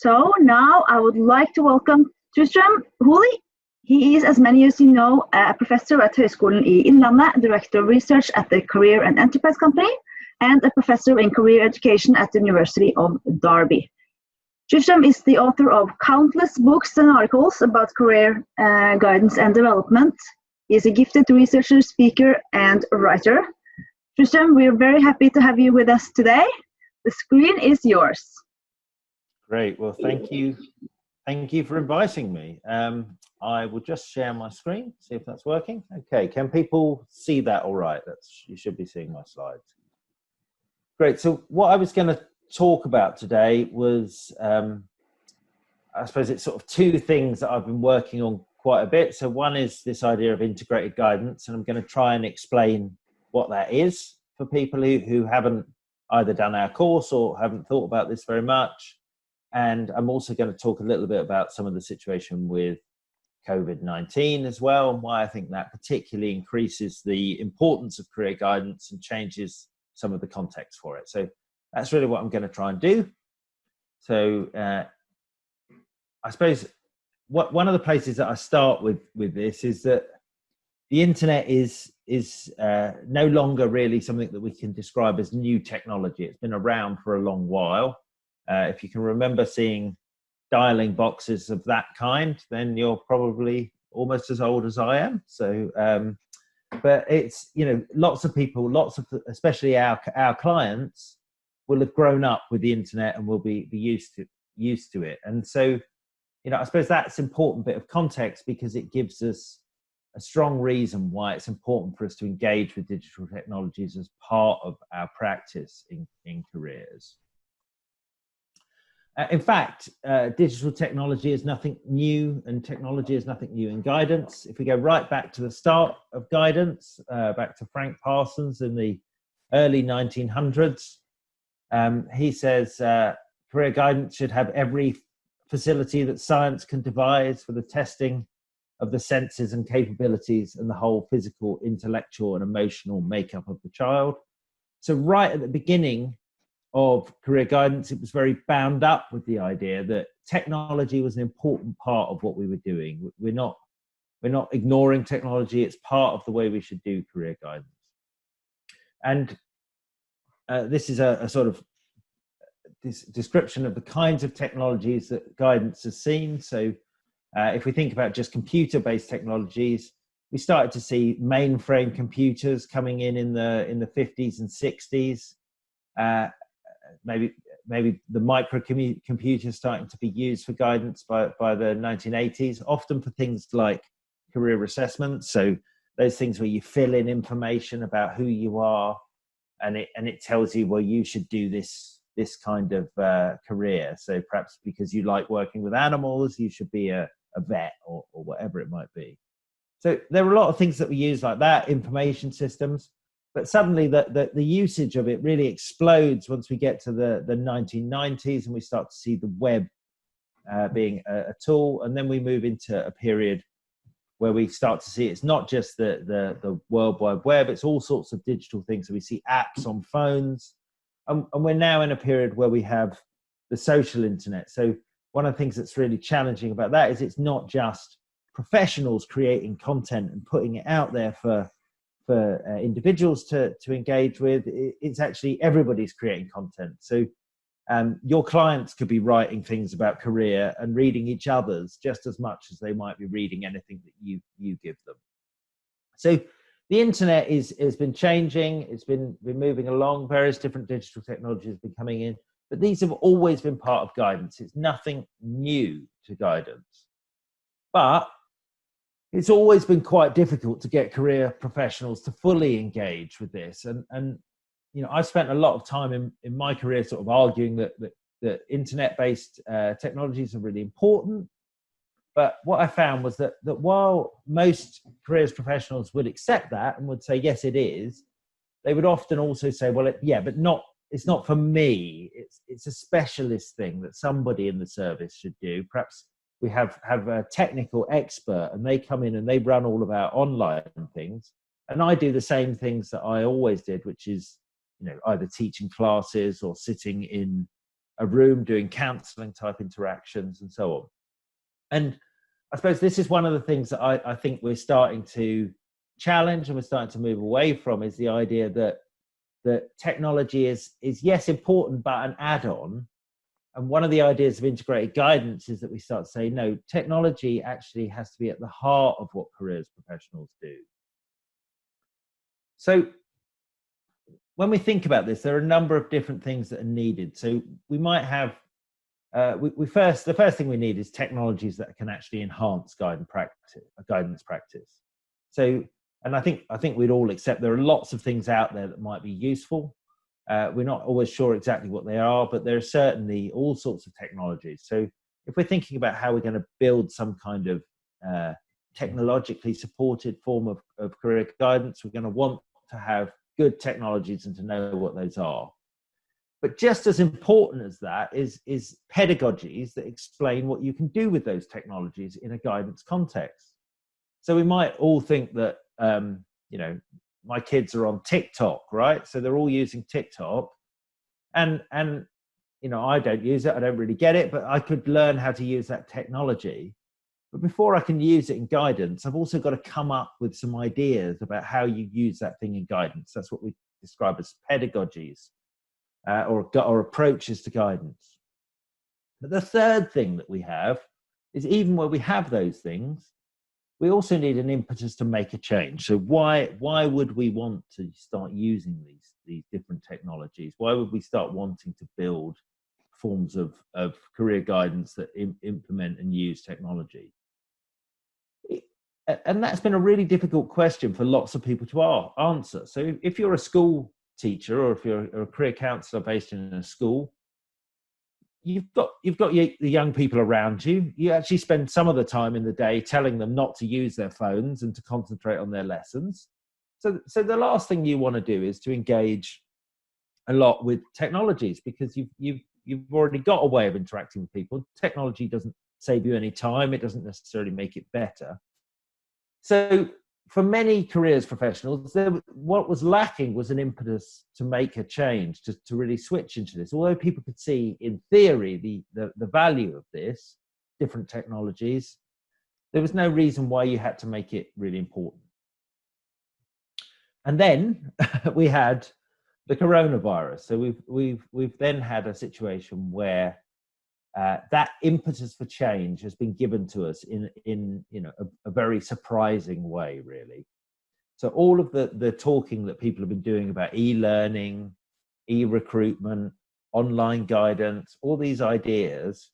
So now I would like to welcome Tristram Hooley. He is, as many as you know, a professor at Høgskolen i Innlandet, director of research at the Career and Enterprise Company, and a professor in career education at the University of Derby. Tristram is the author of countless books and articles about career guidance and development. He is a gifted researcher, speaker, and writer. Tristram, we're very happy to have you with us today. The screen is yours. Great. Well, thank you. Thank you for inviting me. I will just share my screen, see if that's working. Okay, can people see that all right? You should be seeing my slides. Great. So what I was going to talk about today was, I suppose it's sort of two things that I've been working on quite a bit. So one is this idea of integrated guidance, and I'm going to try and explain what that is for people who haven't either done our course or haven't thought about this very much. And I'm also going to talk a little bit about some of the situation with COVID-19 as well, and why I think that particularly increases the importance of career guidance and changes some of the context for it. So that's really what I'm going to try and do. So I suppose one of the places that I start with this is that the internet is no longer really something that we can describe as new technology. It's been around for a long while. If you can remember seeing dialing boxes of that kind, then you're probably almost as old as I am. So, but it's, you know, lots of people, especially our clients, will have grown up with the internet and will be used to it. And so, you know, I suppose that's an important bit of context because it gives us a strong reason why it's important for us to engage with digital technologies as part of our practice in careers. In fact, digital technology is nothing new, and technology is nothing new in guidance. If we go right back to the start of guidance, back to Frank Parsons in the early 1900s, he says career guidance should have every facility that science can devise for the testing of the senses and capabilities and the whole physical, intellectual, and emotional makeup of the child. So right at the beginning of career guidance, it was very bound up with the idea that technology was an important part of what we were doing. We're not ignoring technology. It's part of the way we should do career guidance. And this is a sort of this description of the kinds of technologies that guidance has seen. So if we think about just computer-based technologies, we started to see mainframe computers coming in the 50s and 60s. Maybe the microcomputer starting to be used for guidance by the 1980s, often for things like career assessment. So those things where you fill in information about who you are, and it tells you, well, you should do this kind of career. So perhaps because you like working with animals, you should be a vet or whatever it might be. So there are a lot of things that we use like that, information systems. But suddenly the usage of it really explodes once we get to the 1990s and we start to see the web being a tool. And then we move into a period where we start to see it's not just the World Wide Web, it's all sorts of digital things. So we see apps on phones. And we're now in a period where we have the social internet. So one of the things that's really challenging about that is it's not just professionals creating content and putting it out there for individuals to engage with. It's actually everybody's creating content. So your clients could be writing things about career and reading each other's just as much as they might be reading anything that you give them. So the internet has been changing. It's been moving along. Various different digital technologies have been coming in, but these have always been part of guidance. It's nothing new to guidance, but it's always been quite difficult to get career professionals to fully engage with this. And you know, I spent a lot of time in my career sort of arguing that internet-based technologies are really important. But what I found was that while most careers professionals would accept that and would say, yes, it is, they would often also say, well, it's not for me. It's a specialist thing that somebody in the service should do. Perhaps we have a technical expert and they come in and they run all of our online things. And I do the same things that I always did, which is, you know, either teaching classes or sitting in a room doing counselling type interactions and so on. And I suppose this is one of the things that I think we're starting to challenge and we're starting to move away from, is the idea that technology is yes, important, but an add-on. And one of the ideas of integrated guidance is that we start to say, no, technology actually has to be at the heart of what careers professionals do. So when we think about this, there are a number of different things that are needed. So we might have, the first thing we need is technologies that can actually enhance guidance practice. So, and I think we'd all accept there are lots of things out there that might be useful. We're not always sure exactly what they are, but there are certainly all sorts of technologies. So if we're thinking about how we're going to build some kind of technologically supported form of career guidance, we're going to want to have good technologies and to know what those are. But just as important as that is pedagogies that explain what you can do with those technologies in a guidance context. So we might all think that, my kids are on TikTok, right? So they're all using TikTok, and I don't use it. I don't really get it, but I could learn how to use that technology. But before I can use it in guidance, I've also got to come up with some ideas about how you use that thing in guidance. That's what we describe as pedagogies or approaches to guidance. But the third thing that we have is, even where we have those things, we also need an impetus to make a change. So why would we want to start using these different technologies? Why would we start wanting to build forms of career guidance that implement and use technology? And that's been a really difficult question for lots of people to answer. So if you're a school teacher, or if you're a career counsellor based in a school, you've got the young people around you. You actually spend some of the time in the day telling them not to use their phones and to concentrate on their lessons. So the last thing you want to do is to engage a lot with technologies, because you've already got a way of interacting with people. Technology doesn't save you any time. It doesn't necessarily make it better. So for many careers professionals, what was lacking was an impetus to make a change, to really switch into this. Although people could see, in theory, the value of this, different technologies, there was no reason why you had to make it really important. And then we had the coronavirus. So we've then had a situation where that impetus for change has been given to us in a very surprising way, really. So all of the talking that people have been doing about e-learning, e-recruitment, online guidance, all these ideas,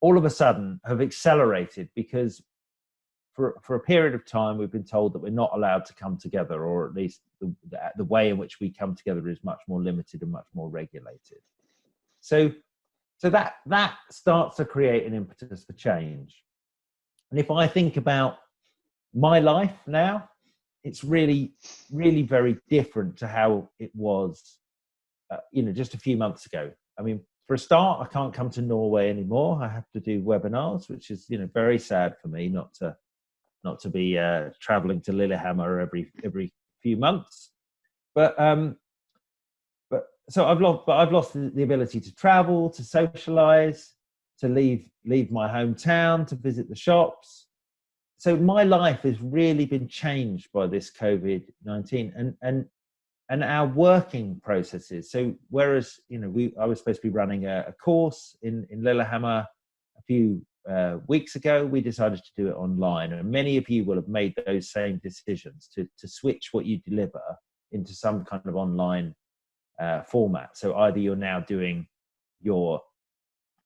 all of a sudden have accelerated, because for a period of time we've been told that we're not allowed to come together, or at least the way in which we come together is much more limited and much more regulated. So that starts to create an impetus for change. And if I think about my life now, it's really, really very different to how it was, just a few months ago. I mean, for a start, I can't come to Norway anymore. I have to do webinars, which is, very sad for me not to be traveling to Lillehammer every few months. So I've lost the ability to travel, to socialize, to leave my hometown, to visit the shops. So my life has really been changed by this COVID-19 and our working processes. So whereas I was supposed to be running a course in Lillehammer a few weeks ago, we decided to do it online, and many of you will have made those same decisions to switch what you deliver into some kind of online format. So either you're now doing your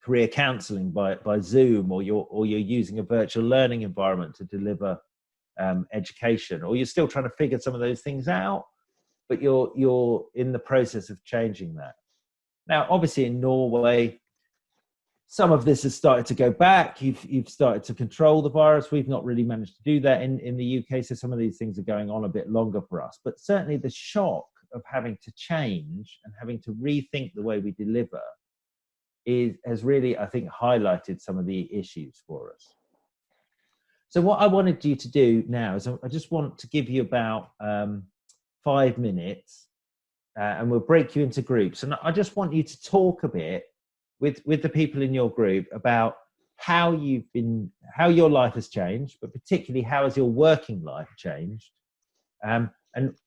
career counselling by Zoom, or you're using a virtual learning environment to deliver education, or you're still trying to figure some of those things out, but you're in the process of changing that. Now, obviously in Norway, some of this has started to go back. You've started to control the virus. We've not really managed to do that in the UK, so some of these things are going on a bit longer for us. But certainly the shock of having to change and having to rethink the way we deliver has really, I think, highlighted some of the issues for us. So what I wanted you to do now is I just want to give you about 5 minutes, and we'll break you into groups. And I just want you to talk a bit with the people in your group about how your life has changed, but particularly how has your working life changed? And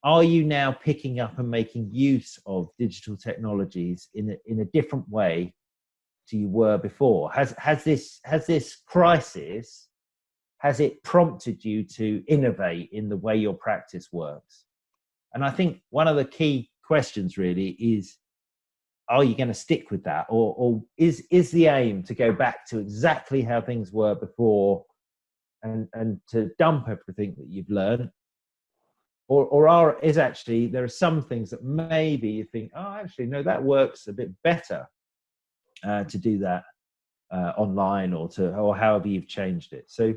are you now picking up and making use of digital technologies in a different way to you were before? Has this crisis, has it prompted you to innovate in the way your practice works? And I think one of the key questions really is, are you going to stick with that, or is the aim to go back to exactly how things were before and to dump everything that you've learned? Or is actually there are some things that maybe you think, oh, actually, no, that works a bit better to do that online or however you've changed it. So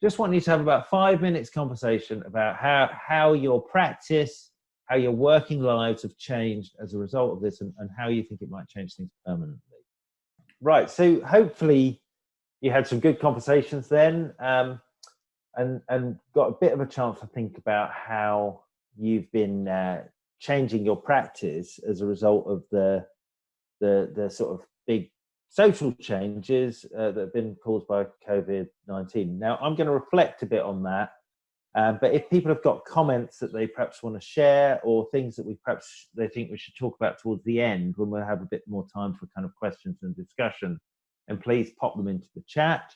just want you to have about 5 minutes conversation about how your practice, how your working lives have changed as a result of this, and how you think it might change things permanently. Right, so hopefully you had some good conversations then, and got a bit of a chance to think about how you've been changing your practice as a result of the sort of big social changes that have been caused by COVID-19. Now, I'm going to reflect a bit on that, but if people have got comments that they perhaps want to share, or things that they think we should talk about towards the end, when we'll have a bit more time for kind of questions and discussion, and please pop them into the chat.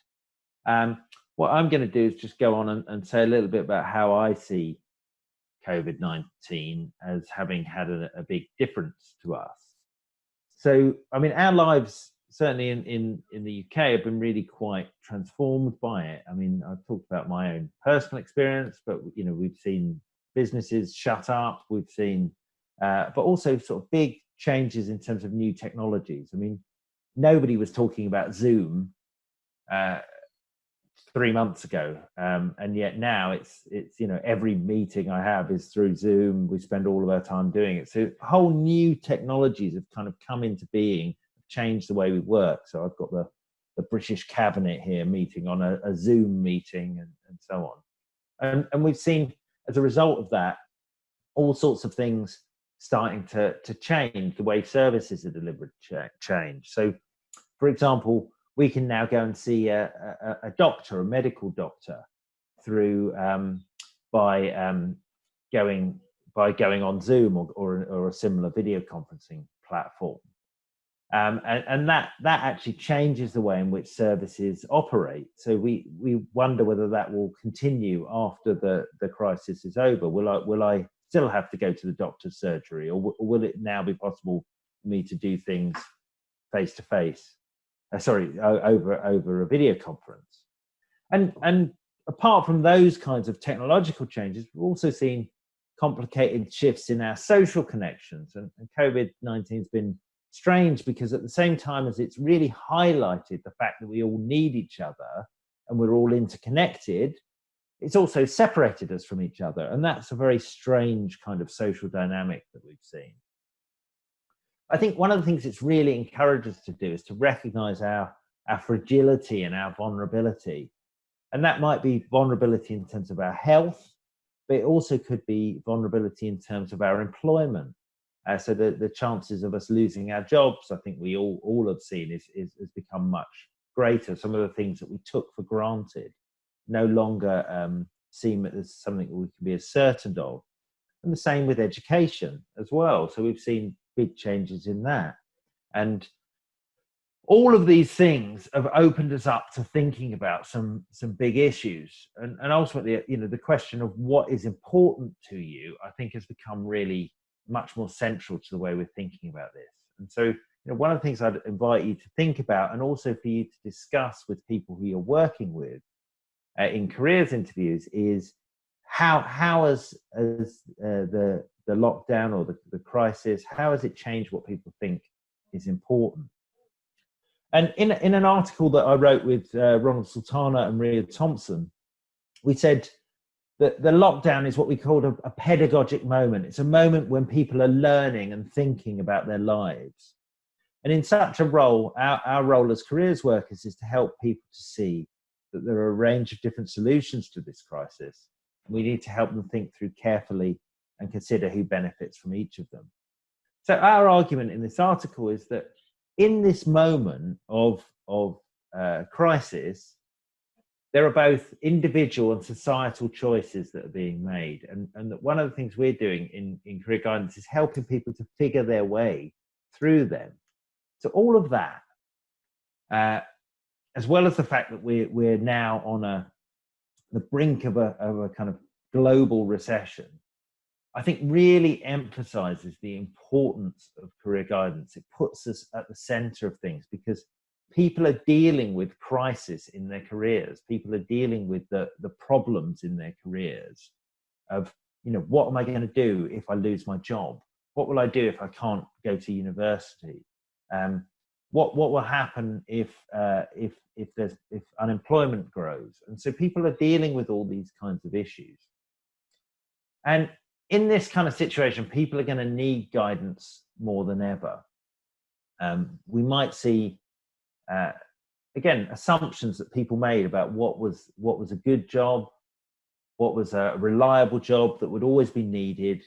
What I'm going to do is just go on and say a little bit about how I see COVID-19 as having had a big difference to us. So, I mean, our lives, certainly in the UK, have been really quite transformed by it. I mean, I've talked about my own personal experience, but, you know, we've seen businesses shut up, we've seen, but also sort of big changes in terms of new technologies. I mean, nobody was talking about Zoom 3 months ago, and yet now it's you know, every meeting I have is through Zoom. We spend all of our time doing it. So whole new technologies have kind of come into being, changed the way we work. So I've got the British cabinet here meeting on a Zoom meeting, and so on. And we've seen, as a result of that, all sorts of things starting to change. The way services are delivered change. So, for example, we can now go and see a doctor, a medical doctor, through by going on Zoom or a similar video conferencing platform, and that actually changes the way in which services operate. So we wonder whether that will continue after the crisis is over. Will I still have to go to the doctor's surgery, or will it now be possible for me to do things face to face? Over a video conference. And apart from those kinds of technological changes, we've also seen complicated shifts in our social connections. And COVID-19 has been strange, because at the same time as it's really highlighted the fact that we all need each other and we're all interconnected, it's also separated us from each other. And that's a very strange kind of social dynamic that we've seen. I think one of the things it's really encouraged us to do is to recognize our fragility and our vulnerability. And that might be vulnerability in terms of our health, but it also could be vulnerability in terms of our employment. So the chances of us losing our jobs, I think we all have seen, has become much greater. Some of the things that we took for granted no longer seem as something we can be as certain of. And the same with education as well. So we've seen big changes in that. And all of these things have opened us up to thinking about some big issues. And ultimately, you know, the question of what is important to you, I think, has become really much more central to the way we're thinking about this. And so, you know, one of the things I'd invite you to think about, and also for you to discuss with people who you're working with in careers interviews, is how has the lockdown or the crisis, how has it changed what people think is important? And in an article that I wrote with Ronald Sultana and Maria Thompson, we said that the lockdown is what we called a pedagogic moment. It's a moment when people are learning and thinking about their lives. And in such a role, our role as careers workers is to help people to see that there are a range of different solutions to this crisis. We need to help them think through carefully and consider who benefits from each of them. So our argument in this article is that in this moment of crisis, there are both individual and societal choices that are being made. And that one of the things we're doing in career guidance is helping people to figure their way through them. So all of that, as well as the fact that we're now on the brink of a kind of global recession, I think really emphasizes the importance of career guidance. It puts us at the center of things because people are dealing with crisis in their careers. People are dealing with the problems in their careers of, what am I going to do if I lose my job? What will I do if I can't go to university? What will happen if unemployment grows? And so people are dealing with all these kinds of issues. And in this kind of situation, people are going to need guidance more than ever. We might see, again, assumptions that people made about what was a good job, what was a reliable job that would always be needed.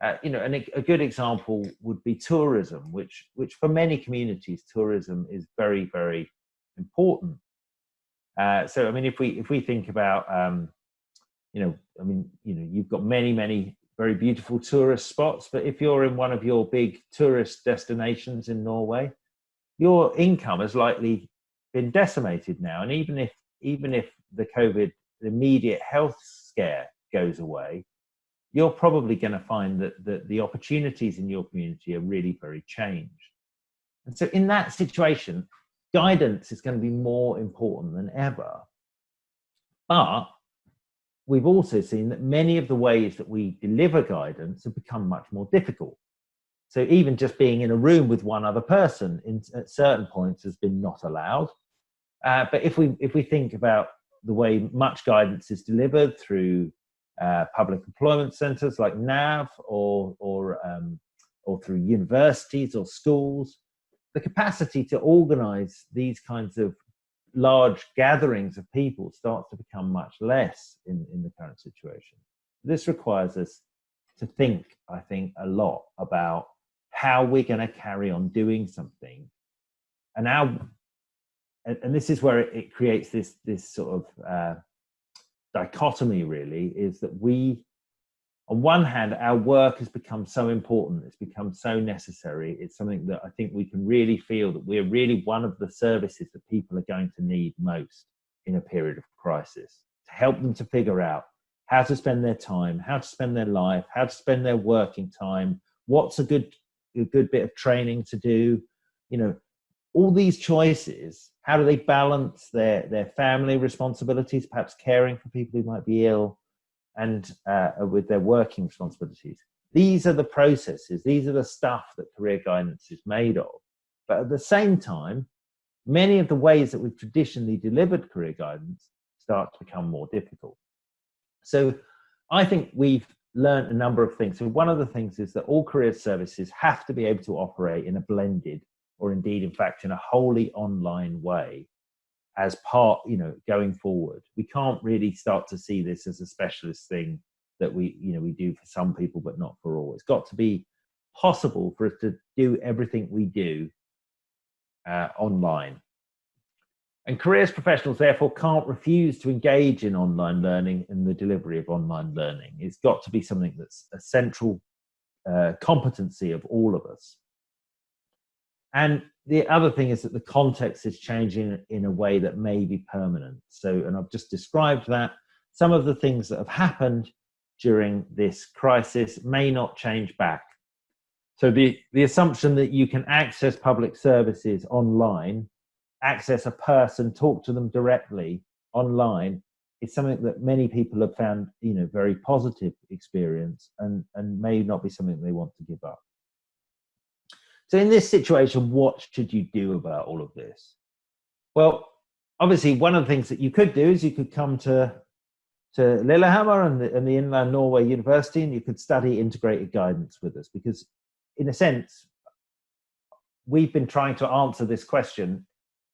And a good example would be tourism, which for many communities, tourism is very, very important. So, I mean, if we think about, you've got many very beautiful tourist spots, but if you're in one of your big tourist destinations in Norway, your income has likely been decimated now. And even if the COVID, the immediate health scare goes away, you're probably going to find that the opportunities in your community are really very changed. And so in that situation, guidance is going to be more important than ever. But we've also seen that many of the ways that we deliver guidance have become much more difficult. So even just being in a room with one other person at certain points has been not allowed. But if we think about the way much guidance is delivered through public employment centres like NAV or through universities or schools, the capacity to organise these kinds of large gatherings of people starts to become much less in the current situation. This requires us to think, I think, a lot about how we're going to carry on doing something, and this is where it creates this sort of dichotomy. Really, is that we, on one hand, our work has become so important, it's become so necessary, it's something that I think we can really feel that we're really one of the services that people are going to need most in a period of crisis, to help them to figure out how to spend their time, how to spend their life, how to spend their working time, what's a good bit of training to do, all these choices. How do they balance their family responsibilities, perhaps caring for people who might be ill, and with their working responsibilities? These are the processes, these are the stuff that career guidance is made of. But at the same time, many of the ways that we've traditionally delivered career guidance start to become more difficult. So I think we've learned a number of things. So one of the things is that all career services have to be able to operate in a blended, or indeed, in fact, in a wholly online way as part, going forward. We can't really start to see this as a specialist thing that we do for some people, but not for all. It's got to be possible for us to do everything we do online. And careers professionals, therefore, can't refuse to engage in online learning and the delivery of online learning. It's got to be something that's a central competency of all of us. And the other thing is that the context is changing in a way that may be permanent. So, and I've just described that. Some of the things that have happened during this crisis may not change back. So the assumption that you can access public services online, access a person, talk to them directly online, is something that many people have found, very positive experience, and may not be something they want to give up. So in this situation, what should you do about all of this? Well, obviously, one of the things that you could do is you could come to Lillehammer and the Inland Norway University, and you could study integrated guidance with us, because in a sense, we've been trying to answer this question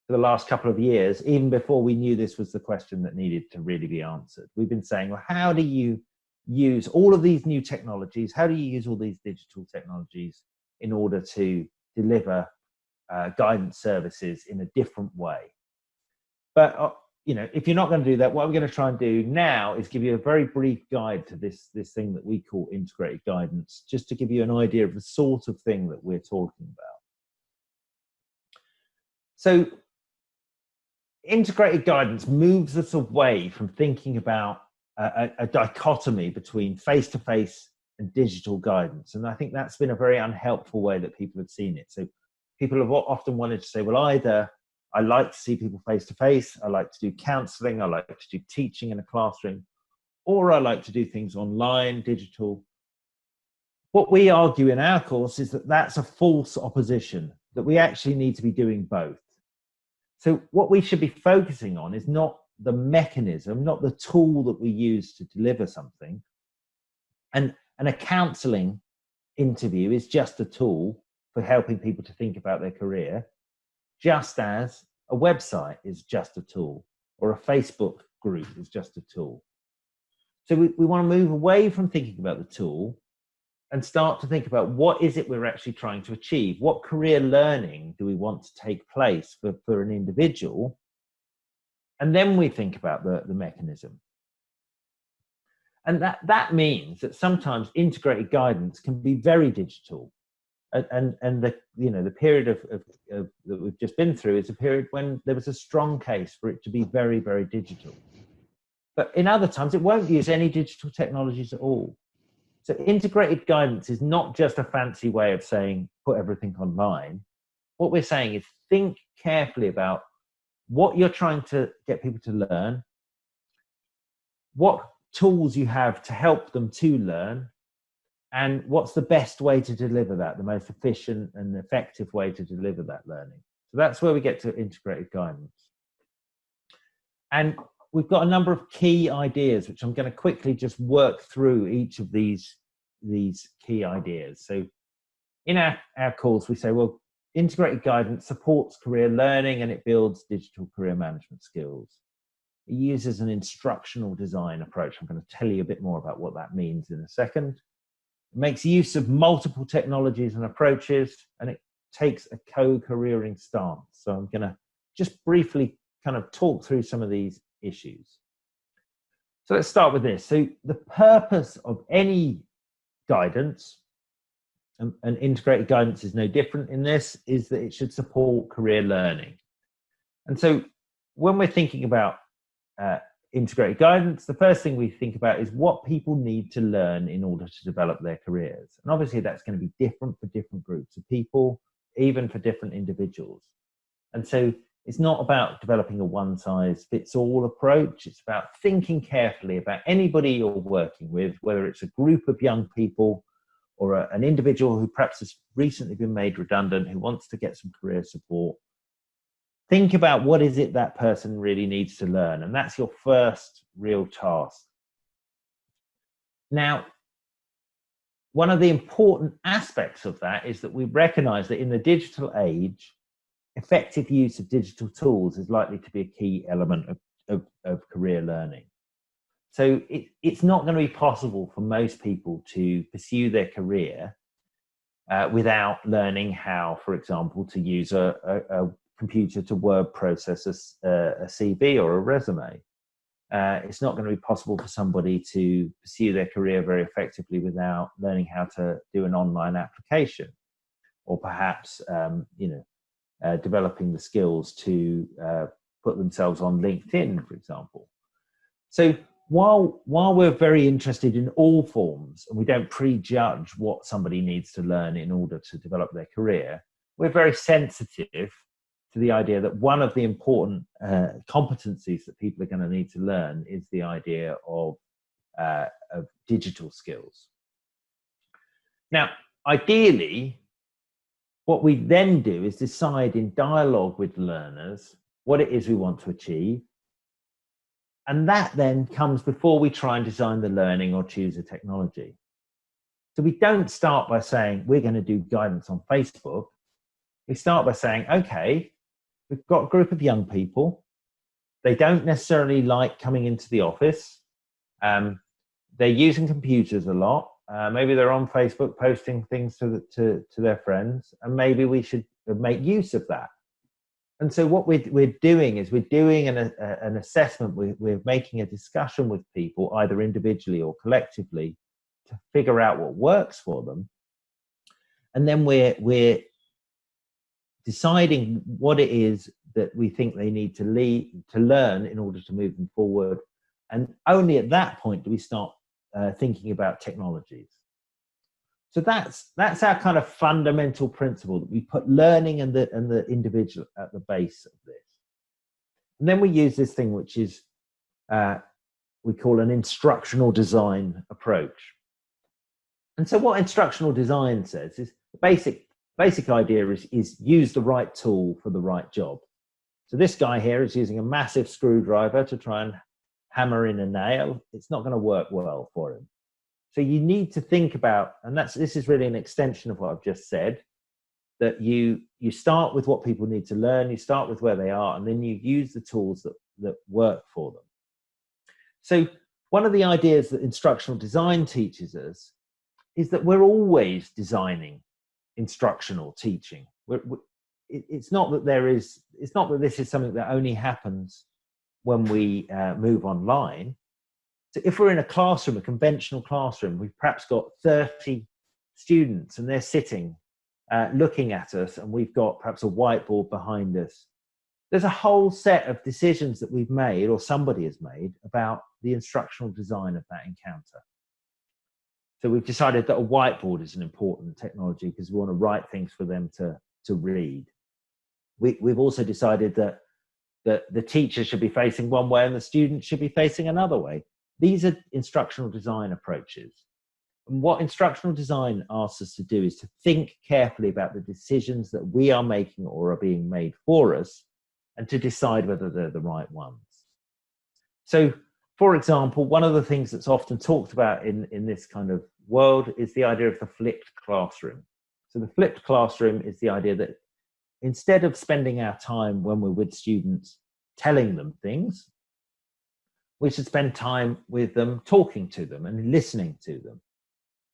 for the last couple of years, even before we knew this was the question that needed to really be answered. We've been saying, well, how do you use all of these new technologies? How do you use all these digital technologies in order to deliver guidance services in a different way. But if you're not going to do that, what I'm going to try and do now is give you a very brief guide to this thing that we call integrated guidance, just to give you an idea of the sort of thing that we're talking about. So integrated guidance moves us away from thinking about a dichotomy between face-to-face and digital guidance. And I think that's been a very unhelpful way that people have seen it. So people have often wanted to say, well, either I like to see people face-to-face, I like to do counselling, I like to do teaching in a classroom, or I like to do things online, digital. What we argue in our course is that that's a false opposition, that we actually need to be doing both. So what we should be focusing on is not the mechanism, not the tool that we use to deliver something. And a counselling interview is just a tool for helping people to think about their career, just as a website is just a tool, or a Facebook group is just a tool. So we want to move away from thinking about the tool and start to think about what is it we're actually trying to achieve? What career learning do we want to take place for an individual? And then we think about the mechanism. And that means that sometimes integrated guidance can be very digital. And the period of that we've just been through is a period when there was a strong case for it to be very, very digital. But in other times, it won't use any digital technologies at all. So integrated guidance is not just a fancy way of saying, put everything online. What we're saying is think carefully about what you're trying to get people to learn, what tools you have to help them to learn, and what's the best way to deliver that, the most efficient and effective way to deliver that learning. So that's where we get to integrated guidance. And we've got a number of key ideas, which I'm going to quickly just work through each of these key ideas. So in our course, we say, well, integrated guidance supports career learning and it builds digital career management skills. It uses an instructional design approach. I'm going to tell you a bit more about what that means in a second. It makes use of multiple technologies and approaches, and it takes a co-careering stance. So I'm going to just briefly kind of talk through some of these issues. So let's start with this. So the purpose of any guidance, and integrated guidance is no different in this, is that it should support career learning. And so when we're thinking about integrated guidance, the first thing we think about is what people need to learn in order to develop their careers. And obviously that's going to be different for different groups of people, even for different individuals. And so it's not about developing a one-size-fits-all approach. It's about thinking carefully about anybody you're working with, whether it's a group of young people or an individual who perhaps has recently been made redundant, who wants to get some career support. Think about what is it that person really needs to learn, and that's your first real task. Now, one of the important aspects of that is that we recognize that in the digital age, effective use of digital tools is likely to be a key element of career learning. So it's not going to be possible for most people to pursue their career without learning how, for example, to use a computer to word process a CV or a resume. It's not going to be possible for somebody to pursue their career very effectively without learning how to do an online application, or perhaps developing the skills to put themselves on LinkedIn, for example. So while we're very interested in all forms and we don't prejudge what somebody needs to learn in order to develop their career, we're very sensitive to the idea that one of the important competencies that people are going to need to learn is the idea of digital skills. Now, ideally, what we then do is decide in dialogue with learners what it is we want to achieve. And that then comes before we try and design the learning or choose a technology. So we don't start by saying, we're going to do guidance on Facebook. We start by saying, okay, we've got a group of young people. They don't necessarily like coming into the office. They're using computers a lot. Maybe they're on Facebook posting things to their friends. And maybe we should make use of that. And so what we're doing is we're doing an assessment. We're making a discussion with people, either individually or collectively, to figure out what works for them. And then we're deciding what it is that we think they need to learn in order to move them forward. And only at that point do we start thinking about technologies. So that's our kind of fundamental principle, that we put learning and the individual at the base of this. And then we use this thing which is we call an instructional design approach. And so what instructional design says is the basic idea is use the right tool for the right job. So this guy here is using a massive screwdriver to try and hammer in a nail. It's not going to work well for him. So you need to think about, and this is really an extension of what I've just said, that you start with what people need to learn, you start with where they are, and then you use the tools that work for them. So one of the ideas that instructional design teaches us is that we're always designing instructional teaching. It's not that this is something that only happens when we move online. So if we're in a classroom, a conventional classroom, we've perhaps got 30 students and they're sitting looking at us, and we've got perhaps a whiteboard behind us. There's a whole set of decisions that we've made, or somebody has made, about the instructional design of that encounter. So we've decided that a whiteboard is an important technology because we want to write things for them to read. We've also decided that the teacher should be facing one way and the student should be facing another way. These are instructional design approaches. And what instructional design asks us to do is to think carefully about the decisions that we are making or are being made for us, and to decide whether they're the right ones. So, for example, one of the things that's often talked about in this kind of world is the idea of the flipped classroom. So the flipped classroom is the idea that instead of spending our time when we're with students telling them things, we should spend time with them, talking to them and listening to them.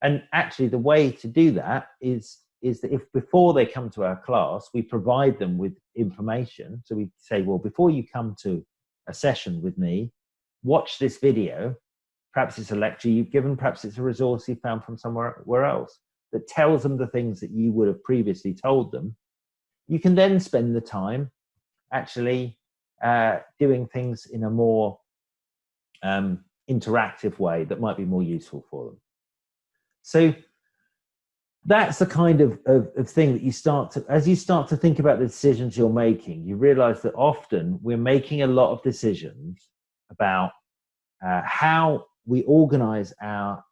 And actually the way to do that is that if before they come to our class, we provide them with information. So we say, well, before you come to a session with me, watch this video. Perhaps it's a lecture you've given, perhaps it's a resource you found from somewhere else that tells them the things that you would have previously told them. You can then spend the time actually doing things in a more interactive way that might be more useful for them. So that's the kind of thing that you start to, as you start to think about the decisions you're making, you realize that often we're making a lot of decisions about how we organize our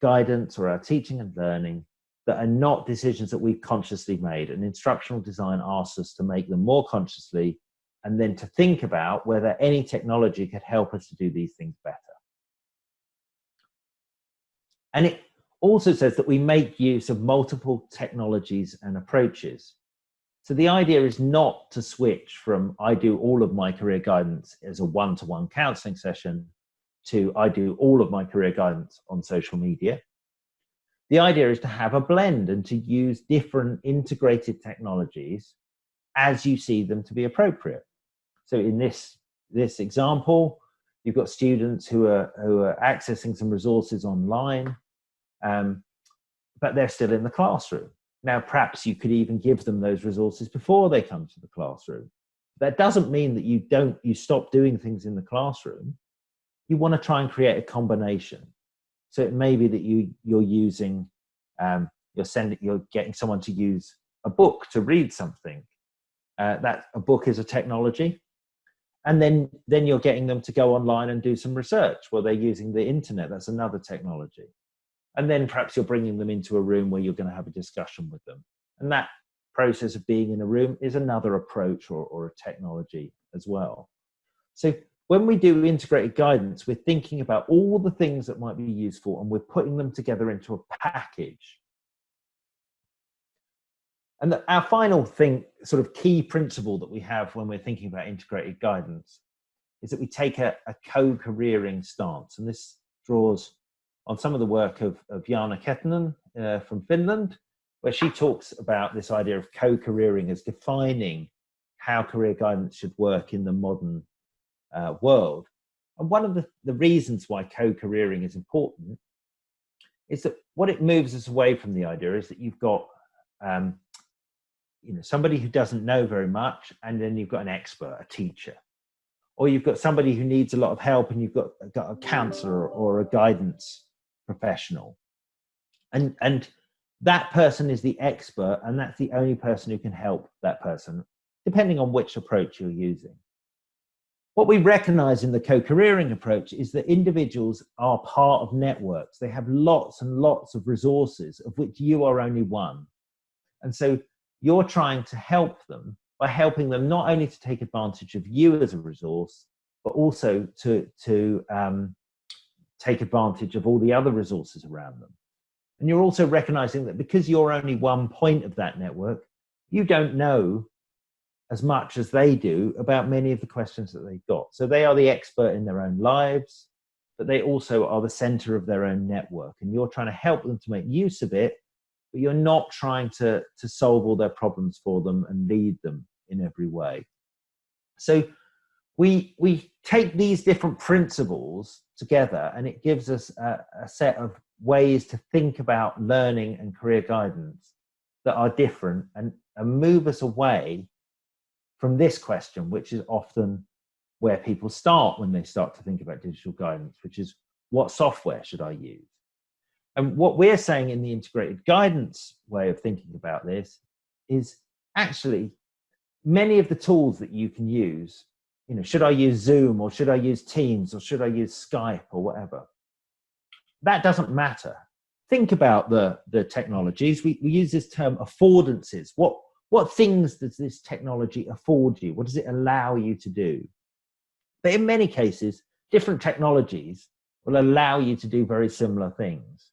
guidance or our teaching and learning that are not decisions that we've consciously made. And instructional design asks us to make them more consciously, and then to think about whether any technology could help us to do these things better. And it also says that we make use of multiple technologies and approaches. So the idea is not to switch from I do all of my career guidance as a one-to-one counseling session to I do all of my career guidance on social media. The idea is to have a blend and to use different integrated technologies as you see them to be appropriate. So in this example, you've got students who are accessing some resources online, but they're still in the classroom. Now, perhaps you could even give them those resources before they come to the classroom. That doesn't mean that you stop doing things in the classroom. You want to try and create a combination. So it may be that you're using, you're getting someone to use a book to read something. That a book is a technology. And then you're getting them to go online and do some research. Well, they're using the internet. That's another technology. And then perhaps you're bringing them into a room where you're going to have a discussion with them. And that process of being in a room is another approach or a technology as well. So when we do integrated guidance, we're thinking about all the things that might be useful, and we're putting them together into a package. And our final thing, sort of key principle that we have when we're thinking about integrated guidance, is that we take a co-careering stance. And this draws on some of the work of Jaana Kettunen from Finland, where she talks about this idea of co-careering as defining how career guidance should work in the modern world. And one of the reasons why co-careering is important is that what it moves us away from the idea is that you've got somebody who doesn't know very much, and then you've got an expert, a teacher, or you've got somebody who needs a lot of help, and you've got a counselor or a guidance professional, and that person is the expert, and that's the only person who can help that person, depending on which approach you're using. What we recognize in the co-careering approach is that individuals are part of networks. They have lots and lots of resources, of which you are only one. And so you're trying to help them by helping them not only to take advantage of you as a resource, but also to take advantage of all the other resources around them. And you're also recognizing that because you're only one point of that network, you don't know as much as they do about many of the questions that they've got. So they are the expert in their own lives, but they also are the center of their own network. And you're trying to help them to make use of it, but you're not trying to solve all their problems for them and lead them in every way. So we take these different principles together, and it gives us a set of ways to think about learning and career guidance that are different and move us away from this question, which is often where people start when they start to think about digital guidance, which is, what software should I use? And what we're saying in the integrated guidance way of thinking about this is actually many of the tools that you can use, should I use Zoom, or should I use Teams, or should I use Skype, or whatever? That doesn't matter. Think about the technologies. We use this term affordances. What things does this technology afford you? What does it allow you to do? But in many cases, different technologies will allow you to do very similar things.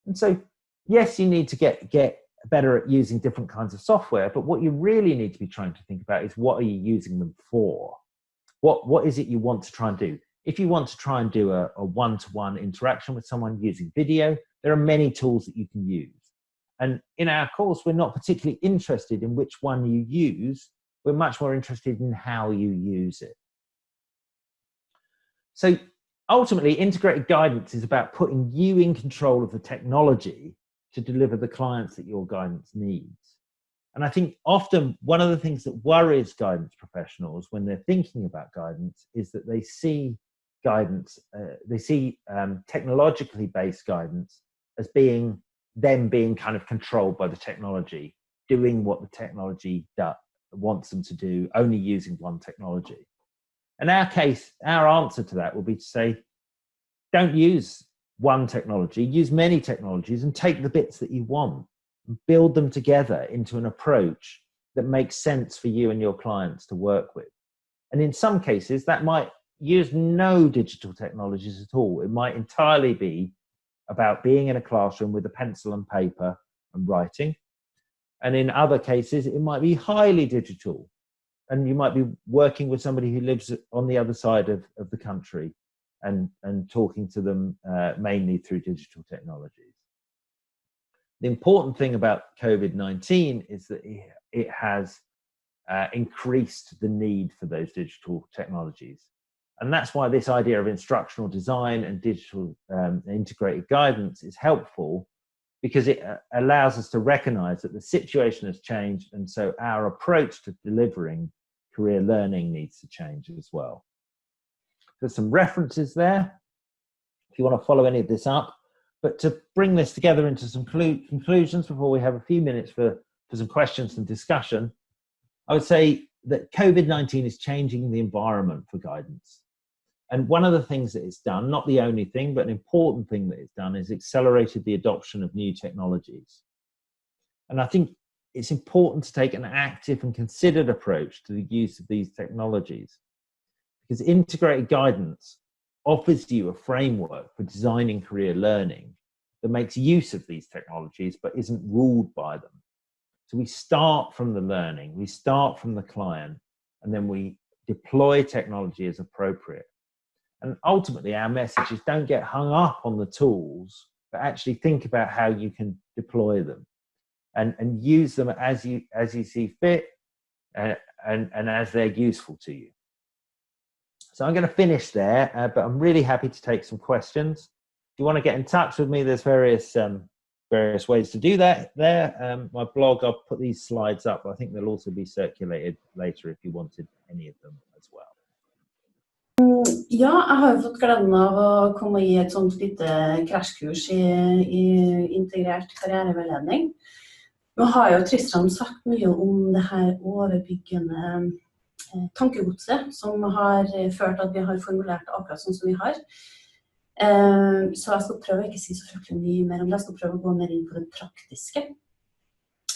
And so, yes, you need to get better at using different kinds of software, but what you really need to be trying to think about is, what are you using them for? What is it you want to try and do? If you want to try and do a one-to-one interaction with someone using video, there are many tools that you can use. And in our course, we're not particularly interested in which one you use. We're much more interested in how you use it. So ultimately, integrated guidance is about putting you in control of the technology to deliver the clients that your guidance needs. And I think often one of the things that worries guidance professionals when they're thinking about guidance is that they see guidance, technologically based guidance as being kind of controlled by the technology, doing what the technology wants them to do, only using one technology. In our case, our answer to that will be to say, don't use one technology, use many technologies, and take the bits that you want and build them together into an approach that makes sense for you and your clients to work with. And in some cases, that might use no digital technologies at all. It might entirely be about being in a classroom with a pencil and paper and writing. And in other cases, it might be highly digital. And you might be working with somebody who lives on the other side of the country and talking to them mainly through digital technologies. The important thing about COVID-19 is that it has increased the need for those digital technologies. And that's why this idea of instructional design and digital integrated guidance is helpful, because it allows us to recognize that the situation has changed, and so our approach to delivering career learning needs to change as well. There's some references there if you want to follow any of this up, but to bring this together into some conclusions before we have a few minutes for some questions and discussion, I would say that COVID-19 is changing the environment for guidance. And one of the things that it's done, not the only thing, but an important thing that it's done, is accelerated the adoption of new technologies. And I think it's important to take an active and considered approach to the use of these technologies, because integrated guidance offers you a framework for designing career learning that makes use of these technologies but isn't ruled by them. So we start from the learning, we start from the client, and then we deploy technology as appropriate. And ultimately, our message is, don't get hung up on the tools, but actually think about how you can deploy them. and use them as you see fit and as they're useful to you. So I'm going to finish there, but I'm really happy to take some questions. If you want to get in touch with me, there's various ways to do that there. My blog, I'll put these slides up. I think they'll also be circulated later if you wanted any of them as well. Ja, jeg har jo fått gleden av å komme I et sånt lite krasjkurs I integrert karriereveiledning. Nå har jo Tristan sagt mye om det her overbyggende tankegodset som har ført at vi har formulert akkurat sånn som vi har. Så jeg skal prøve å ikke si så fryktelig mye mer om det. Jeg skal prøve å gå mer inn på det praktiske.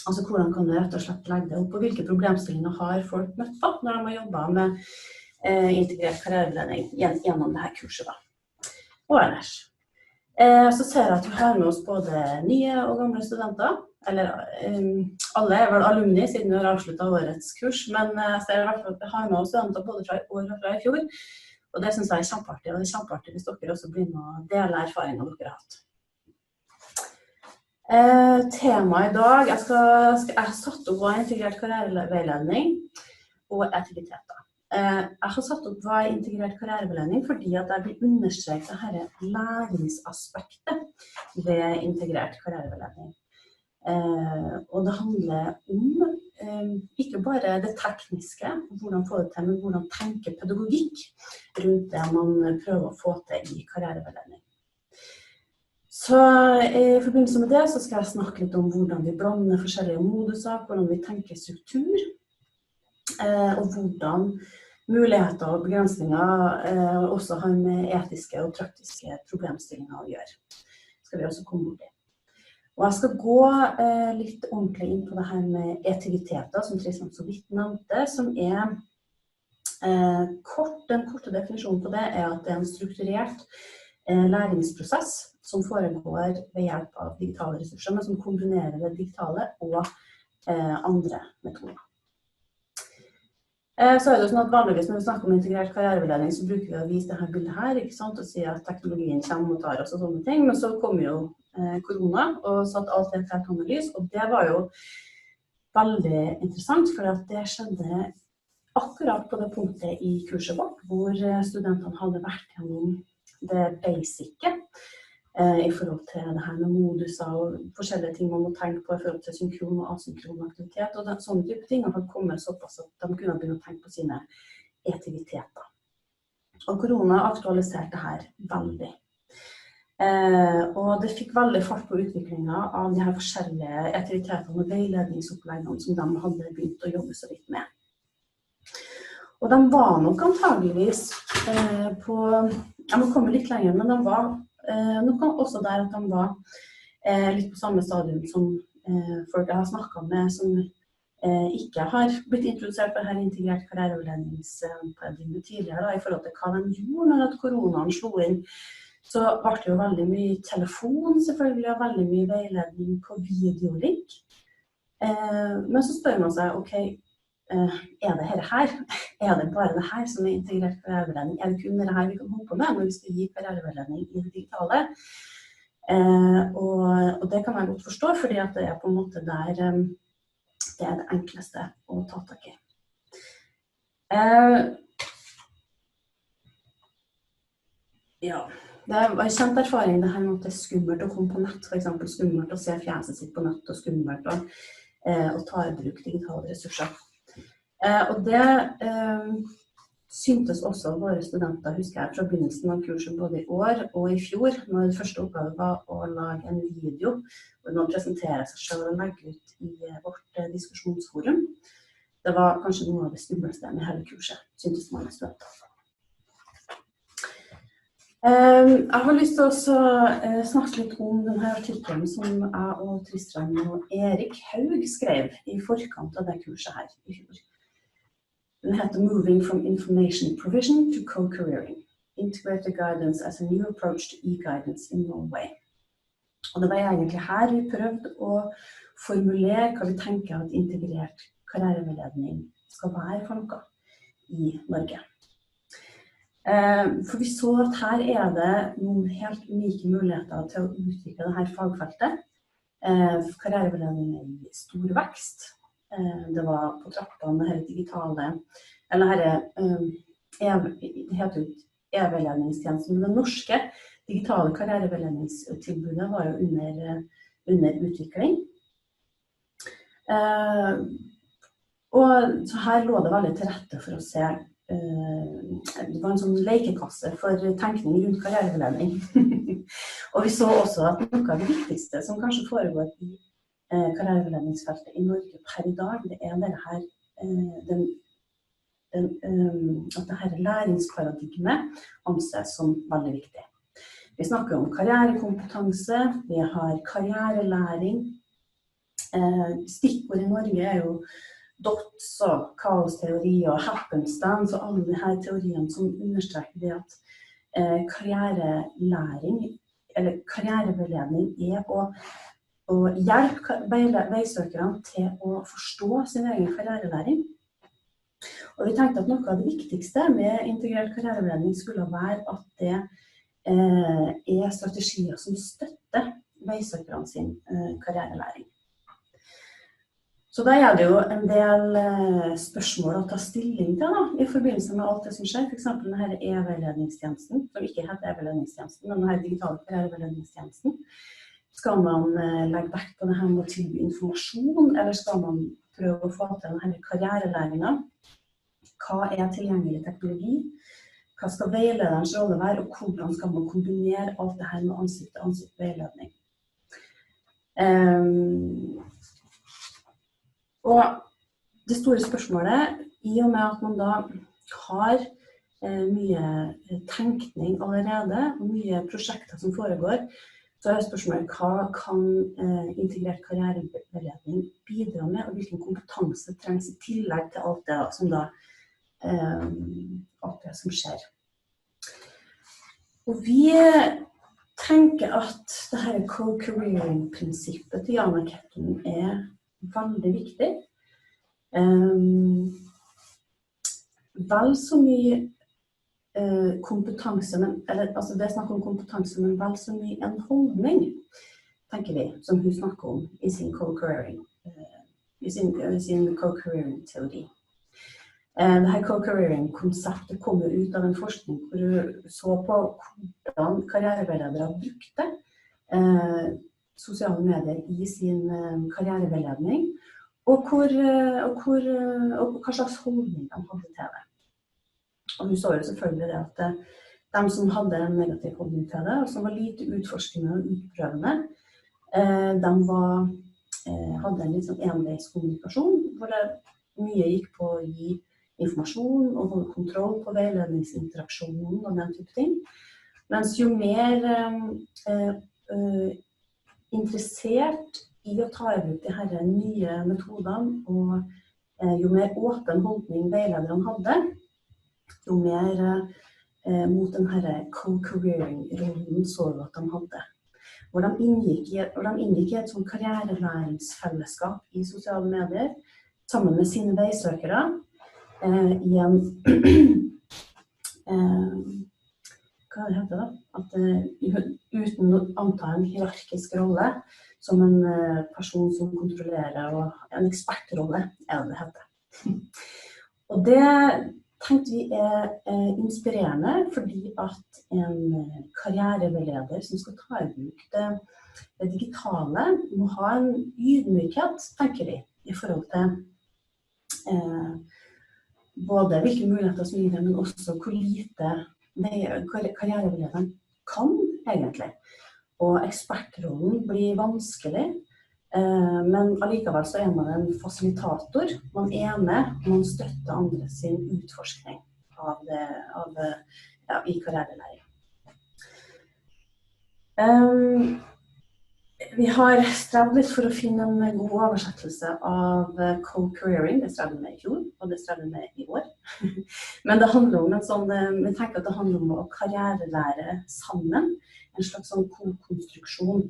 Altså hvordan kan du rett og slett legge det opp, og hvilke problemstillinger har folk møtt på når de har jobbet med integrert karriereveiledning gjennom det her kurset da. Og ellers. Så ser jeg at vi har med oss både nye og gamle studenter, eller alle vel alumni siden vi har avsluttet årets kurs, men jeg ser at vi har med oss studenter både fra I år og fra I fjor, og det synes jeg kjempeartig, og det kjempeartig hvis dere også blir med å dele erfaringer dere har hatt. Temaet I dag, jeg har satt opp hva integrert karriereveiledning og aktiviteter. Jeg har satt opp hva integrert karriereveiledning fordi at jeg vil understreke dette læringsaspektet ved integrert karriereveiledning. Og det handler om ikke bare det tekniske, hvordan få det til, men hvordan tenke pedagogikk rundt det man prøver å få til I karriereveiledning. Så I forbindelse med det så skal jeg snakke litt om hvordan vi blander forskjellige moduser, hvordan vi tenker struktur, og hvordan muligheter og begrensninger også har med etiske og praktiske problemstillinger å gjøre. Skal vi også komme bort I. Og jeg skal gå litt ordentlig inn på det her med aktiviteter, som Tristan så vidt nevnte, som den korte definisjonen på det at det en strukturert læringsprosess som foregår ved hjelp av digitale ressurser, men som kombinerer det digitale og andre metoder. Så det sånn at vanligvis når vi snakker om integrert karriereveiledning, så bruker vi å vise dette bildet her, ikke sant, og si at teknologien kommer og tar oss og sånne ting, men så kommer jo korona og satt alt det helt annerledes, og det var jo veldig interessant, for at det skjedde akkurat på det punktet I kurset vårt, hvor studentene hadde vært gjennom det basice I forhold til det her med moduser og forskjellige ting man må tenke på I forhold til synkron og asynkron aktivitet, og sånne type ting har kommet såpass at de kunne begynne å tenke på sine aktiviteter. Og korona aktualiserte det her veldig. Og det fikk veldig fart på utviklingen av de her forskjellige aktivitetene og veiledningsoppleggene som de hadde begynt å jobbe så vidt med. Og de var nok antageligvis jeg må komme litt lenger, men de var nok også der at de var litt på samme stadium som folk jeg har snakket med som ikke har blitt introdusert for denne integrert karriereveiledningsparadigmet tidligere da, I forhold til hva de gjorde når at koronaen slo inn. Så ble det jo veldig mye telefon selvfølgelig, og veldig mye veiledning på videolink. Men så spør man seg, ok, det her? Det bare det her som integrert karriereveiledning? Det kun det her vi kan holde på med når vi skal gi karriereveiledning I det digitale? Og det kan jeg godt forstå, fordi at det på en måte der det det enkleste å ta tak I. Ja, det var en kjent erfaring det her med at det skummelt å komme på nett, for eksempel skummelt å se fjeset sitt på nett, og skummelt å ta I bruk digitale ressurser. Og det syntes også våre studenter, husker jeg, fra begynnelsen av kurset både I år og I fjor, når det første oppgave var å lage en video, hvor man presenterer seg selv og legger ut I vårt diskusjonsforum. Det var kanskje noe av det skummelste med hele kurset, syntes mange studenter. Jeg har lyst til å snakke litt om denne artikkelen som jeg og Tristan og Erik Haug skrev I forkant av det kurset her I fjor. Den heter Moving from Information Provision to Co-Careering. Integrated Guidance as a New Approach to E-Guidance in Norway. Og det var egentlig her vi prøvde å formulere hva vi tenker at integrert karriereveiledning skal være for noe I Norge. For vi så at her det noen helt unike muligheter til å utvikle dette fagfeltet Karriereveiledning I stor vekst. Det var på trappene det digitale, eller det heter jo e-veiledningstjenesten, men det norske digitale karriereveiledningstilbudet var jo under utvikling. Og så her lå det veldig til rette for å se, det var en sånn lekekasse for tenkning rundt karriereveiledning. Og vi så også at noe av det viktigste som kanskje foregår I karriereveiledningsfeltet I Norge per I dag, det det her, at det her læringsparadigmet anses som veldig viktig. Vi snakker om karrierekompetanse, vi har karrierelæring. Stikkord I Norge jo dots og kaosteori og happenstance og alle de her teoriene som understreker det at karrierelæring eller karriereveiledning å hjelpe veisøkerne til å forstå sin egen karrierelæring. Og vi tenkte at noe av det viktigste med integrert karriereveiledning skulle være at det strategier som støtter veisøkerne sin karrierelæring. Så da det jo en del spørsmål å ta stilling til da, I forbindelse med alt det som skjer, for eksempel denne e-veiledningstjenesten, som ikke heter e-veiledningstjenesten, men denne digitale karriereveiledningstjenesten. Skal man legge vekt på det her med å tilby informasjon, eller skal man prøve å få til denne karrierelæringen? Hva tilgjengelig teknologi? Hva skal veilederens rolle være, og hvordan skal man kombinere alt det her med ansikt-til-ansikt veiledning? Og det store spørsmålet, I og med at man da har mye tenkning allerede, og mye prosjekter som foregår, så spørsmålet hva kan integrert karriereveiledning bidra med, og hvilken kompetanse trengs I tillegg til alt det som da alt det som skjer. Og vi tenker at det her co-careering-prinsippet til Jana Ketten veldig viktig. Vel så mye kompetanse, altså det snakk om kompetanse, men vel så mye en holdning, tenker vi, som hun snakker om I sin co-careering, I sin co-careering-teori. Dette co-careering-konseptet kommer ut av en forskning hvor du så på hvordan karriereveiledere brukte sosiale medier I sin karriereveiledning, og hva slags holdning de hadde til det. Og vi så jo selvfølgelig det at de som hadde en negativ holdning til det, og som var lite utforskende og utprøvende, de hadde en litt sånn enveiskommunikasjon, hvor det mye gikk på å gi informasjon og holde kontroll på veiledningsinteraksjonen og den type ting. Mens jo mer interessert I å ta I bruk de her nye metodene, og jo mer åpen holdning veilederne hadde, jo mer mot den her co-careering-rollen så vi at de hadde. Hvor de inngikk I et sånn karrierelæringsfellesskap I sosiale medier, sammen med sine veisøkere, I en hva det heter da? At uten å anta en hierarkisk rolle, som en person som kontrollerer, og en ekspertrolle, det heter. Og det tenkte vi inspirerende, fordi at en karriereveileder som skal ta I bruk det digitale, må ha en ydmykhet, tenker vi, I forhold til både hvilke muligheter som gir det, men også hvor lite karriereveilederen kan egentlig. Og ekspertrollen blir vanskelig, men allikevel så man en fasilitator. Man med, man støtter andre sin utforskning I karrierelæring. Vi har strevd litt for å finne en god oversettelse av co-careering, det strevde med I fjor, og det strevde med I år. Men det handler om en sånn, vi tenker at det handler om å karrierelære sammen, en slags sånn konstruksjon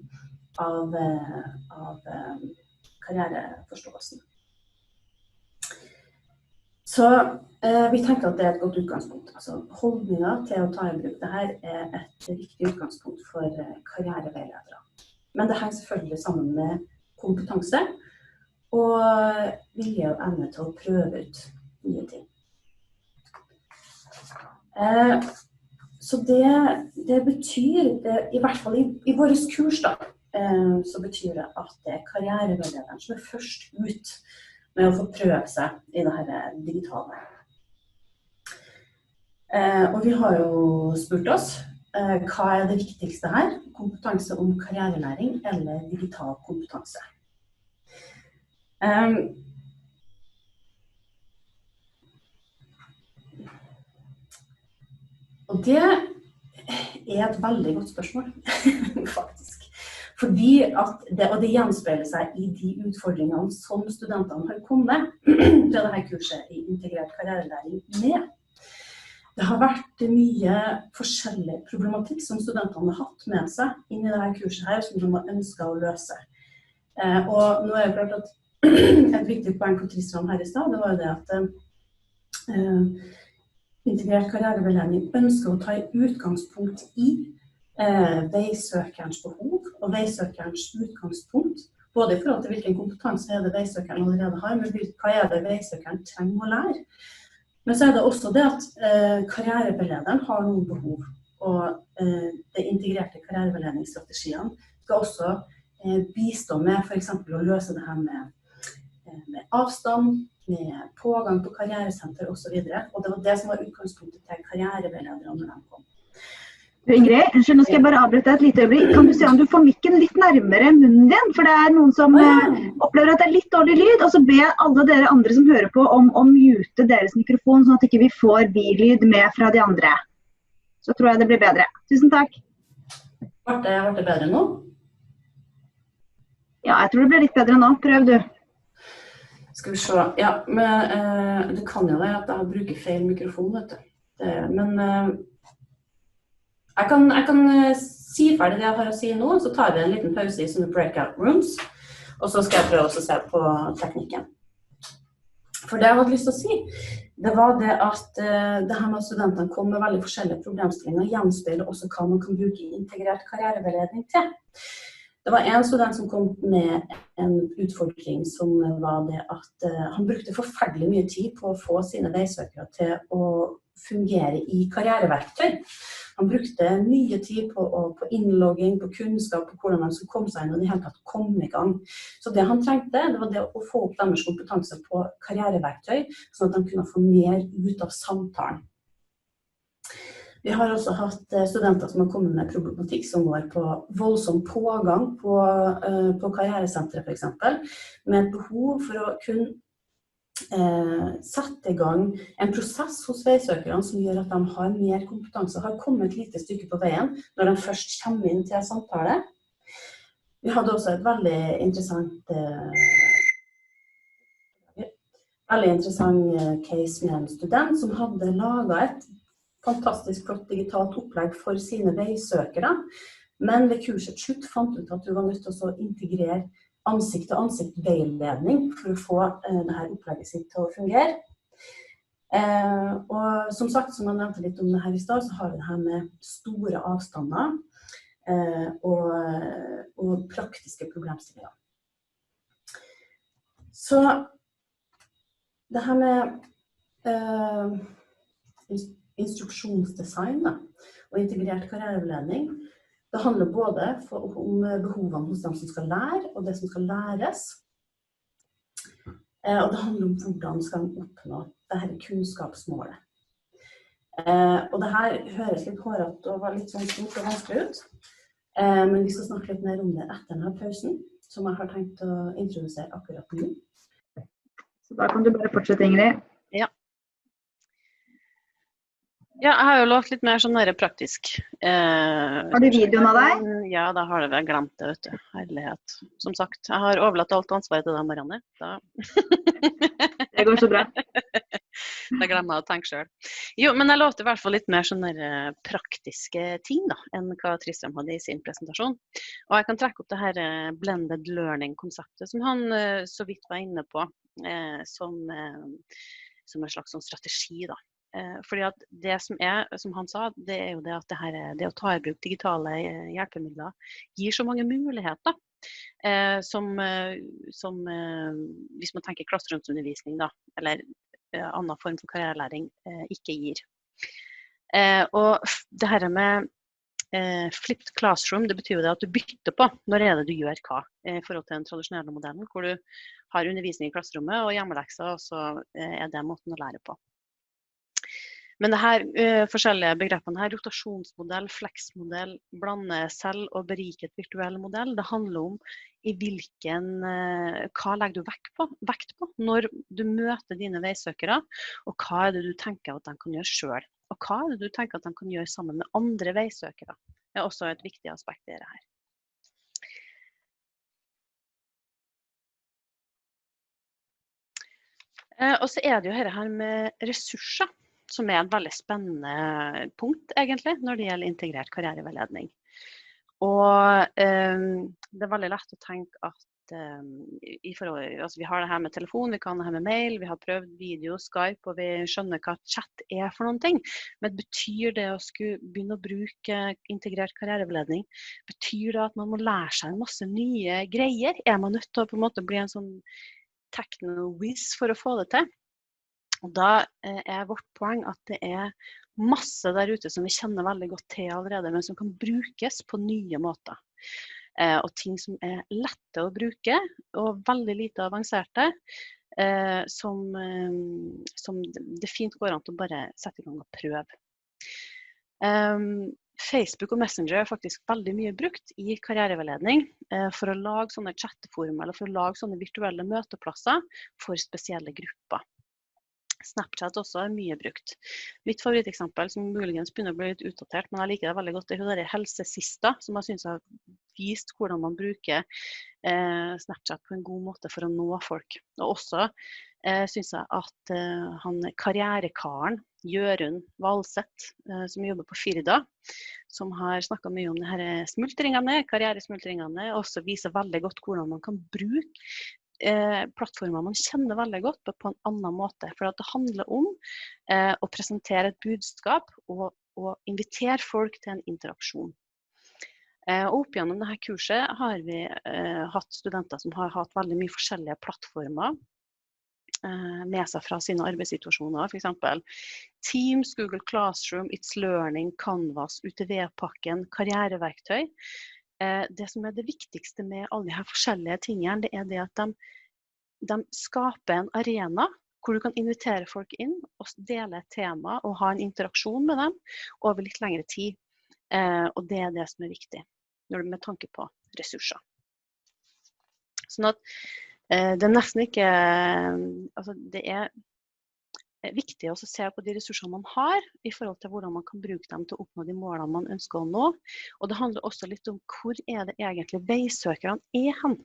av karriereforståelsen. Så vi tenker at det et godt utgangspunkt. Altså, holdningen til å ta I bruk det her et viktig utgangspunkt for karriereveiledere. Men det henger selvfølgelig sammen med kompetanse og vilje og evne til å prøve ut nye ting. Så det betyr, i hvert fall i våres kurs da, så betyr det at det karriereveilederen som først ut med å få prøve seg i det her digitale. Og vi har jo spurt oss, hva det viktigste her? Kompetanse om karrierelæring eller digital kompetanse? Og det et veldig godt spørsmål, faktisk. Fordi at det gjenspeiler seg i de utfordringene som studentene har kommet til dette kurset i integrert karrierelæring med. Det har vært mye forskjellig problematikk som studentene har hatt med seg inn i dette kurset her, som de har ønsket å løse. Og nå det klart at et viktig poeng på Tristram her i sted, det var jo det at integrert karriereveiledning ønsker å ta utgangspunkt i veisøkerens behov og veisøkerens utgangspunkt, både i forhold til hvilken kompetanse det veisøkeren allerede har, men hva det veisøkeren trenger å lære. Men så det også det at karriereveilederen har noen behov, og det integrerte karriereveiledningsstrategiene skal også bistå med for eksempel å løse det her med avstand, med pågang på karrieresenter og så videre. Og det var det som var utgangspunktet til karriereveilederne når de kom. Ingrid, unnskyld, nå skal jeg bare avbryte et lite øyeblikk. Kan du se om du får mikken litt nærmere munnen din? For det noen som opplever at det litt dårlig lyd, og så ber jeg alle dere andre som hører på om å mute deres mikrofon, sånn at ikke vi får bilyd med fra de andre. Så tror jeg det blir bedre. Tusen takk. Ble det bedre nå? Ja, jeg tror det blir litt bedre nå. Prøv du. Skal vi se. Ja, men det kan jo være at jeg bruker feil mikrofon, vet du. Men jeg kan si ferdig det jeg har å si nå, så tar vi en liten pause i sånne breakout rooms, og så skal jeg prøve å se på teknikken. For det jeg hadde lyst til å si, det var det at det her med studentene kom med veldig forskjellige problemstillinger, gjenspeiler også hva man kan bruke integrert karriereveiledning til. Det var en student som kom med en utfordring som var det at han brukte forferdelig mye tid på å få sine veisøkere til å fungere i karriereverktøy. Han brukte mye tid på innlogging, på kunnskap, på hvordan han skulle komme seg inn og i hele tatt komme i gang. Så det han trengte, det var det å få opp deres kompetanse på karriereverktøy, sånn at de kunne få mer ut av samtalen. Vi har også hatt studenter som har kommet med problematikk som går på voldsom pågang på karrieresenteret for eksempel, med et behov for å kunne sette i gang en prosess hos veisøkerne som gjør at de har mer kompetanse, har kommet et lite stykke på veien når de først kommer inn til samtale. Vi hadde også et veldig interessant case med en student som hadde laget et fantastisk flott digitalt opplegg for sine veisøkere, men ved kursets slutt fant ut at du var nødt til å integrere ansikt-til-ansikt-veiledning for å få dette opplegget sitt til å fungere. Og som sagt, som jeg nevnte litt om det her i sted, så har vi det her med store avstander og praktiske problemstillinger. Så det her med instruksjonsdesign og integrert karriereveiledning, det handler både om behovene hos dem som skal lære, og det som skal læres. Og det handler om hvordan skal man oppnå dette kunnskapsmålet. Og det her høres litt hårete og var litt sånn stort og vanskelig ut. Men vi skal snakke litt mer om det etter denne pausen, som jeg har tenkt å introdusere akkurat nå. Så da kan du bare fortsette, Ingrid. Ja. Ja, jeg har jo lovt litt mer sånn her praktisk. Har du videoen av deg? Ja, da har jeg vel glemt det, vet du. Herlighet. Som sagt, jeg har overlatt alt ansvaret til deg, Marianne. Det går så bra. Da glemmer jeg å tenke selv. Jo, men jeg lovte i hvert fall litt mer sånne praktiske ting da, enn hva Tristram hadde i sin presentasjon. Og jeg kan trekke opp det her blended learning-konseptet som han så vidt var inne på, som en slags sånn strategi da. Fordi at det som han sa, det jo det at det å ta i bruk digitale hjelpemidler gir så mange muligheter. Som hvis man tenker klasseromsundervisning da, eller annen form for karrierelæring ikke gir. Og det her med flipped classroom, det betyr jo det at du bytter på når det du gjør hva i forhold til den tradisjonelle modellen, hvor du har undervisning i klasserommet og hjemmelekser, og så det måten å lære på. Men det her forskjellige begrepene her, rotasjonsmodell, fleksmodell, blande selv og beriket virtuell modell, det handler om i hva legger du vekt på når du møter dine veisøkere, og hva det du tenker at de kan gjøre selv, og hva det du tenker at de kan gjøre sammen med andre veisøkere. Det også et viktig aspekt i det her. Og så det jo her med ressurser, som et veldig spennende punkt, egentlig, når det gjelder integrert karriereveiledning. Og det veldig lett å tenke at altså vi har det her med telefon, vi kan det her med mail, vi har prøvd video, Skype, og vi skjønner hva chat for noen ting. Men betyr det å skulle begynne å bruke integrert karriereveiledning, betyr det at man må lære seg en masse nye greier? Man nødt til å på en måte bli en sånn techno-whiz for å få det til? Og da vårt poeng at det masse der ute som vi kjenner veldig godt til allerede, men som kan brukes på nye måter. Og ting som lette å bruke, og veldig lite avanserte, som det fint går an til å bare sette i gang og prøve. Facebook og Messenger faktisk veldig mye brukt i karriereveiledning for å lage sånne chatteforum, eller for å lage sånne virtuelle møteplasser for spesielle grupper. Snapchat også mye brukt. Mitt favoritteksempel, som muligens begynner å bli litt utdatert, men jeg liker det veldig godt, det er helsesista, som jeg synes har vist hvordan man bruker Snapchat på en god måte for å nå folk. Og også synes jeg at han karrierekaren, Jørund Valseth, som jobber på Firda, som har snakket mye om det her smultringene, karrieresmultringene, også viser veldig godt hvordan man kan bruke plattformer man kjenner veldig godt på en annen måte, for at det handler om å presentere et budskap og invitere folk til en interaksjon. Og opp gjennom dette kurset har vi hatt studenter som har hatt veldig mye forskjellige plattformer med seg fra sine arbeidssituasjoner, for eksempel Teams, Google Classroom, It's Learning, Canvas, UTV-pakken, karriereverktøy. Det som det viktigste med alle de her forskjellige tingene, det det at de skaper en arena hvor du kan invitere folk inn og dele et tema og ha en interaksjon med dem over litt lengre tid. Og det det som viktig med tanke på ressurser. Sånn at det nesten ikke, altså det viktig å se på de ressursene man har i forhold til hvordan man kan bruke dem til å oppnå de målene man ønsker å nå. Og det handler også litt om hvor det egentlig veisøkerne hen.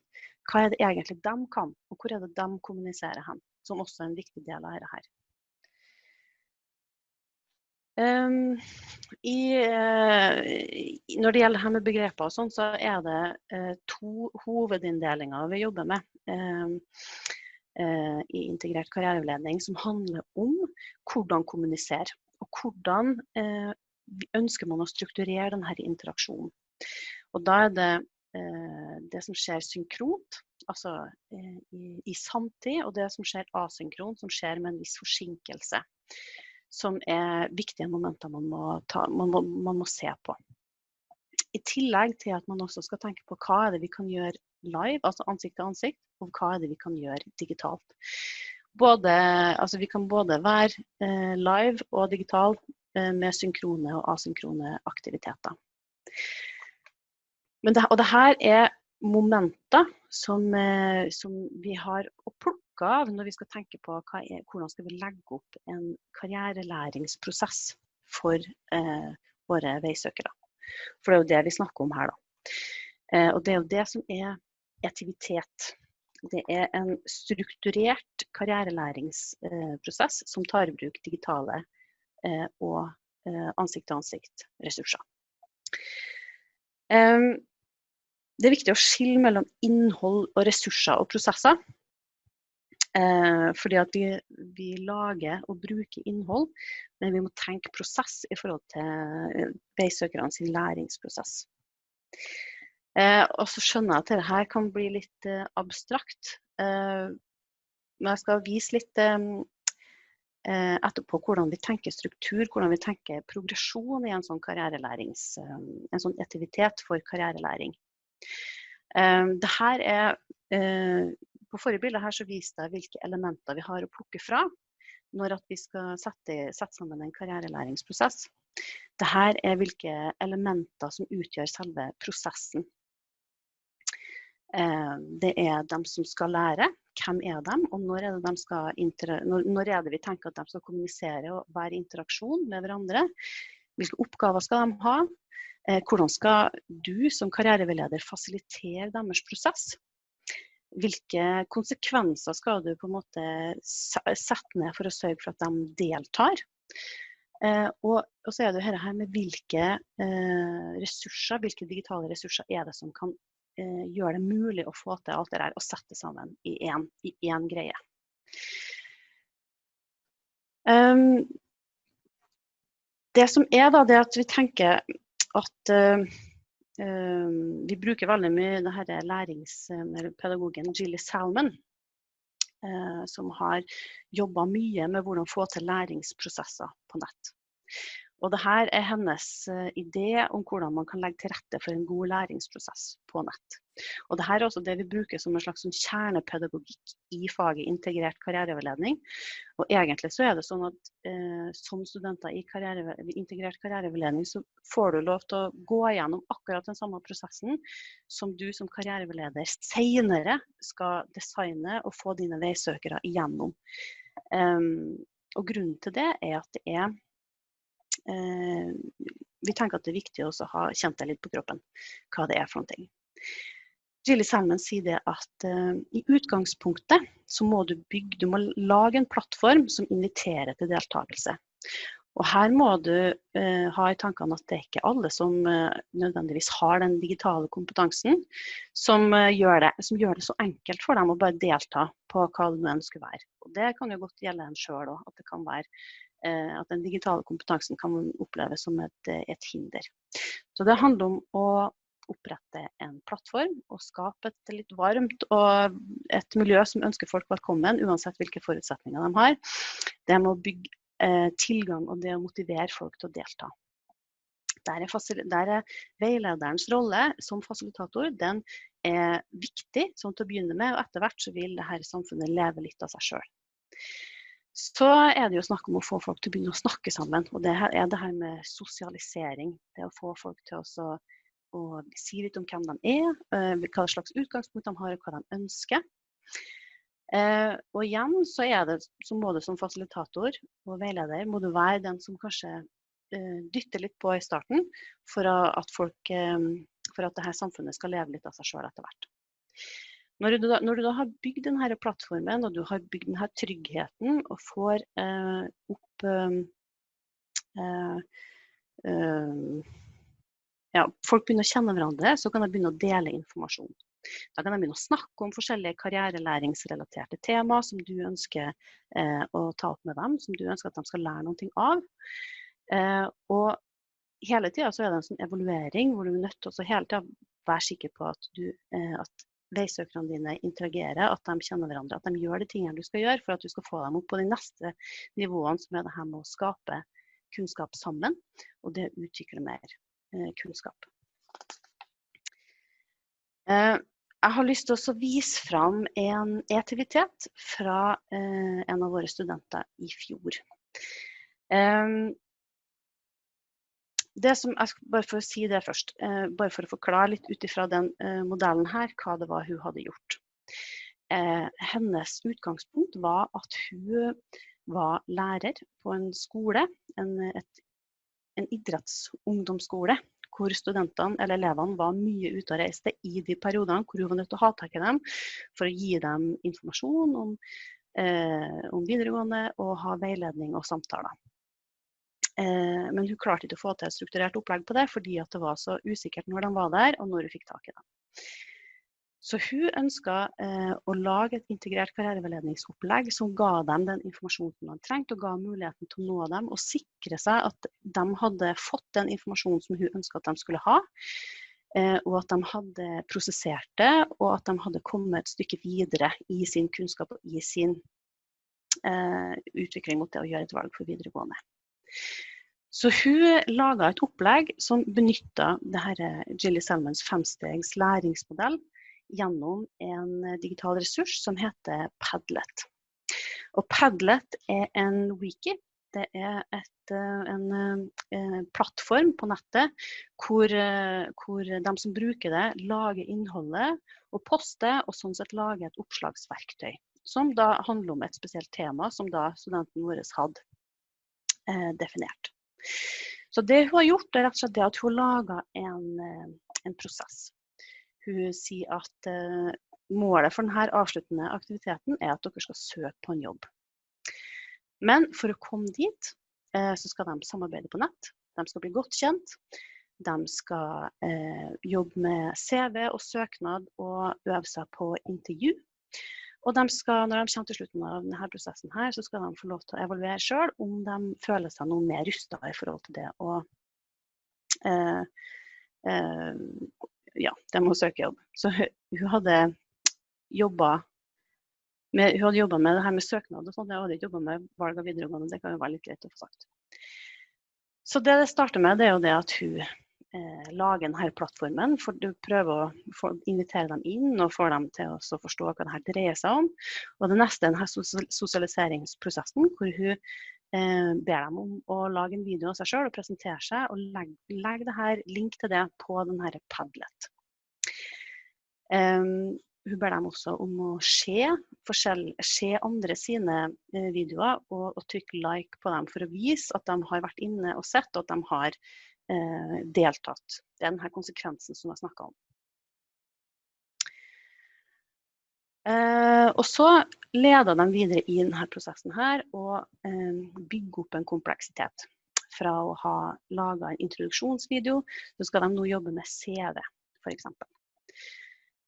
Hva det egentlig de kan, og hvor det de kommuniserer hen, som også en viktig del av dette her. Når det gjelder her med begreper og sånn, så det 2 hovedinndelinger vi jobber med. I integrert karriereveiledning som handler om hvordan kommunisere, og hvordan ønsker man å strukturere denne interaksjonen. Og da det som skjer synkront, altså i samtid, og det som skjer asynkront, som skjer med en viss forsinkelse, som viktige momenter man må se på. I tillegg til at man også skal tenke på hva det vi kan gjøre live, altså ansikt til ansikt, og hva det vi kan gjøre digitalt. Altså vi kan både være live og digital med synkrone og asynkrone aktiviteter. Og det her momenter som vi har å plukke av når vi skal tenke på hvordan skal vi legge opp en karrierelæringsprosess for våre veisøkere. For det jo det vi snakker om her da. Og det jo det som aktivitet. Det en strukturert karrierelæringsprosess som tar i bruk digitale og ansikt-til-ansikt ressurser. Det viktig å skille mellom innhold og ressurser og prosesser. Fordi at vi lager og bruker innhold, men vi må tenke prosess i forhold til veisøkerne sin læringsprosess. Og så skjønner jeg at dette her kan bli litt abstrakt, men jeg skal vise litt etterpå hvordan vi tenker struktur, hvordan vi tenker progresjon i en sånn en sånn aktivitet for karrierelæring. Det her på forrige bilde her så viste jeg hvilke elementer vi har å plukke fra når at vi skal sette sammen en karrierelæringsprosess. Dette hvilke elementer som utgjør selve prosessen. Det dem som skal lære, hvem dem, og når det de skal når det vi tenker at de skal kommunisere og være i interaksjon med hverandre, hvilke oppgaver skal de ha, hvordan skal du som karriereveileder fasilitere deres prosess, hvilke konsekvenser skal du på en måte sette ned for å sørge for at de deltar, og så det her med hvilke ressurser, hvilke digitale ressurser det som kan gjør det mulig å få til alt det der og sette sammen i en greie. Det som da, det at vi tenker at vi bruker veldig mye denne læringspedagogen Jilly Salmon, som har jobbet mye med hvordan få til læringsprosesser på nett. Og dette hennes idé om hvordan man kan legge til rette for en god læringsprosess på nett. Og dette også det vi bruker som en slags kjernepedagogikk i faget integrert karriereveiledning. Og egentlig så det sånn at som studenter i integrert karriereveiledning så får du lov til å gå gjennom akkurat den samme prosessen som du som karriereveileder senere skal designe og få dine veisøkere igjennom. Og grunnen til det at det vi tenker at det viktig også å ha kjent det litt på kroppen, hva det for noen ting. Jilly Salmon sier det at i utgangspunktet så må du lage en plattform som inviterer til deltakelse. Og her må du ha i tankene at det ikke alle som nødvendigvis har den digitale kompetansen som gjør det så enkelt for dem å bare delta på hva det nå ønsker være. Og det kan jo godt gjelde en selv også, at det kan være at den digitale kompetansen kan man oppleve som et hinder. Så det handler om å opprette en plattform og skape et litt varmt og et miljø som ønsker folk velkommen, uansett hvilke forutsetninger de har. Det med å bygge tilgang og det å motivere folk til å delta. Der veilederens rolle som fasilitator, den viktig sånn til å begynne med, og etter hvert så vil dette samfunnet leve litt av seg selv. Så det jo snakk om å få folk til å begynne å snakke sammen, og det det her med sosialisering, det å få folk til å si litt om hvem de hva slags utgangspunkt de har, og hva de ønsker. Og igjen så så må du som fasilitator og veileder, må du være den som kanskje dytter litt på i starten, for at dette samfunnet skal leve litt av seg selv etter hvert. Når du da har bygd denne plattformen, og du har bygd denne tryggheten, og får folk begynner å kjenne hverandre, så kan de begynne å dele informasjon. Da kan de begynne å snakke om forskjellige karrierelæringsrelaterte tema som du ønsker å ta opp med dem, som du ønsker at de skal lære noe av. Og hele tiden så det en sånn evaluering, hvor du nødt til å hele tiden være sikker på at veisøkerne dine interagerer, at de kjenner hverandre, at de gjør de tingene du skal gjøre for at du skal få dem opp på de neste nivåene, som det her med å skape kunnskap sammen, og det å utvikle mer kunnskap. Jeg har lyst til å vise fram en aktivitet fra en av våre studenter i fjor. Det som bare for å si det først, bare for å forklare litt ut ifra den modellen her, hva det var hun hadde gjort. Hennes utgangspunkt var at hun var lærer på en skole, en idrettsungdomsskole, hvor studentene eller elevene var mye ute og reiste i de periodene hvor hun var nødt til å ha tak i dem, for å gi dem informasjon om videregående og ha veiledning og samtaler. Men hun klarte ikke å få til et strukturert opplegg på det, fordi at det var så usikkert når de var der, og når hun fikk tak i dem. Så hun ønsket å lage et integrert karriereveiledningsopplegg som ga dem den informasjonen de trengte, og ga muligheten til å nå dem, og sikre seg at de hadde fått den informasjonen som hun ønsket at de skulle ha, og at de hadde prosessert det, og at de hadde kommet et stykke videre i sin kunnskap og i sin utvikling mot det å gjøre et valg for videregående. Så hun laget et opplegg som benyttet det her Gilly Salmons 5-stegs læringsmodell gjennom en digital ressurs som heter Padlet. Og Padlet en wiki. Det en plattform på nettet hvor de som bruker det lager innholdet og poster, og sånn sett lager et oppslagsverktøy, som da handler om et spesielt tema som da studenten vår hadde definert. Så det hun har gjort rett og slett det at hun laget en prosess. Hun sier at målet for denne avsluttende aktiviteten at dere skal søke på en jobb. Men for å komme dit, så skal de samarbeide på nett, de skal bli godt kjent, de skal jobbe med CV og søknad og øve seg på intervju. Og de skal, når de kommer til slutten av denne prosessen her, så skal de få lov til å evaluere selv om de føler seg noe mer rustet i forhold til det å de må søke jobb. Så hun hadde jobbet med det her med søknad og sånt. Jeg hadde ikke jobbet med valg av videregående, det kan jo være litt greit å få sagt. Så det starter med, det jo det at hun lager denne plattformen, for du prøver å invitere dem inn og få dem til å forstå hva dette dreier seg om. Og det neste denne sosialiseringsprosessen, hvor hun ber dem om å lage en video av seg selv og presentere seg, og legge det her, link til det på denne Padlet. Hun ber dem også om å se andre sine videoer og trykke like på dem for å vise at de har vært inne og sett, og at de har deltatt. Det denne konsekvensen som jeg snakket om. Og så leder de videre i denne prosessen her og bygger opp en kompleksitet. Fra å ha laget en introduksjonsvideo, så skal de nå jobbe med CV, for eksempel.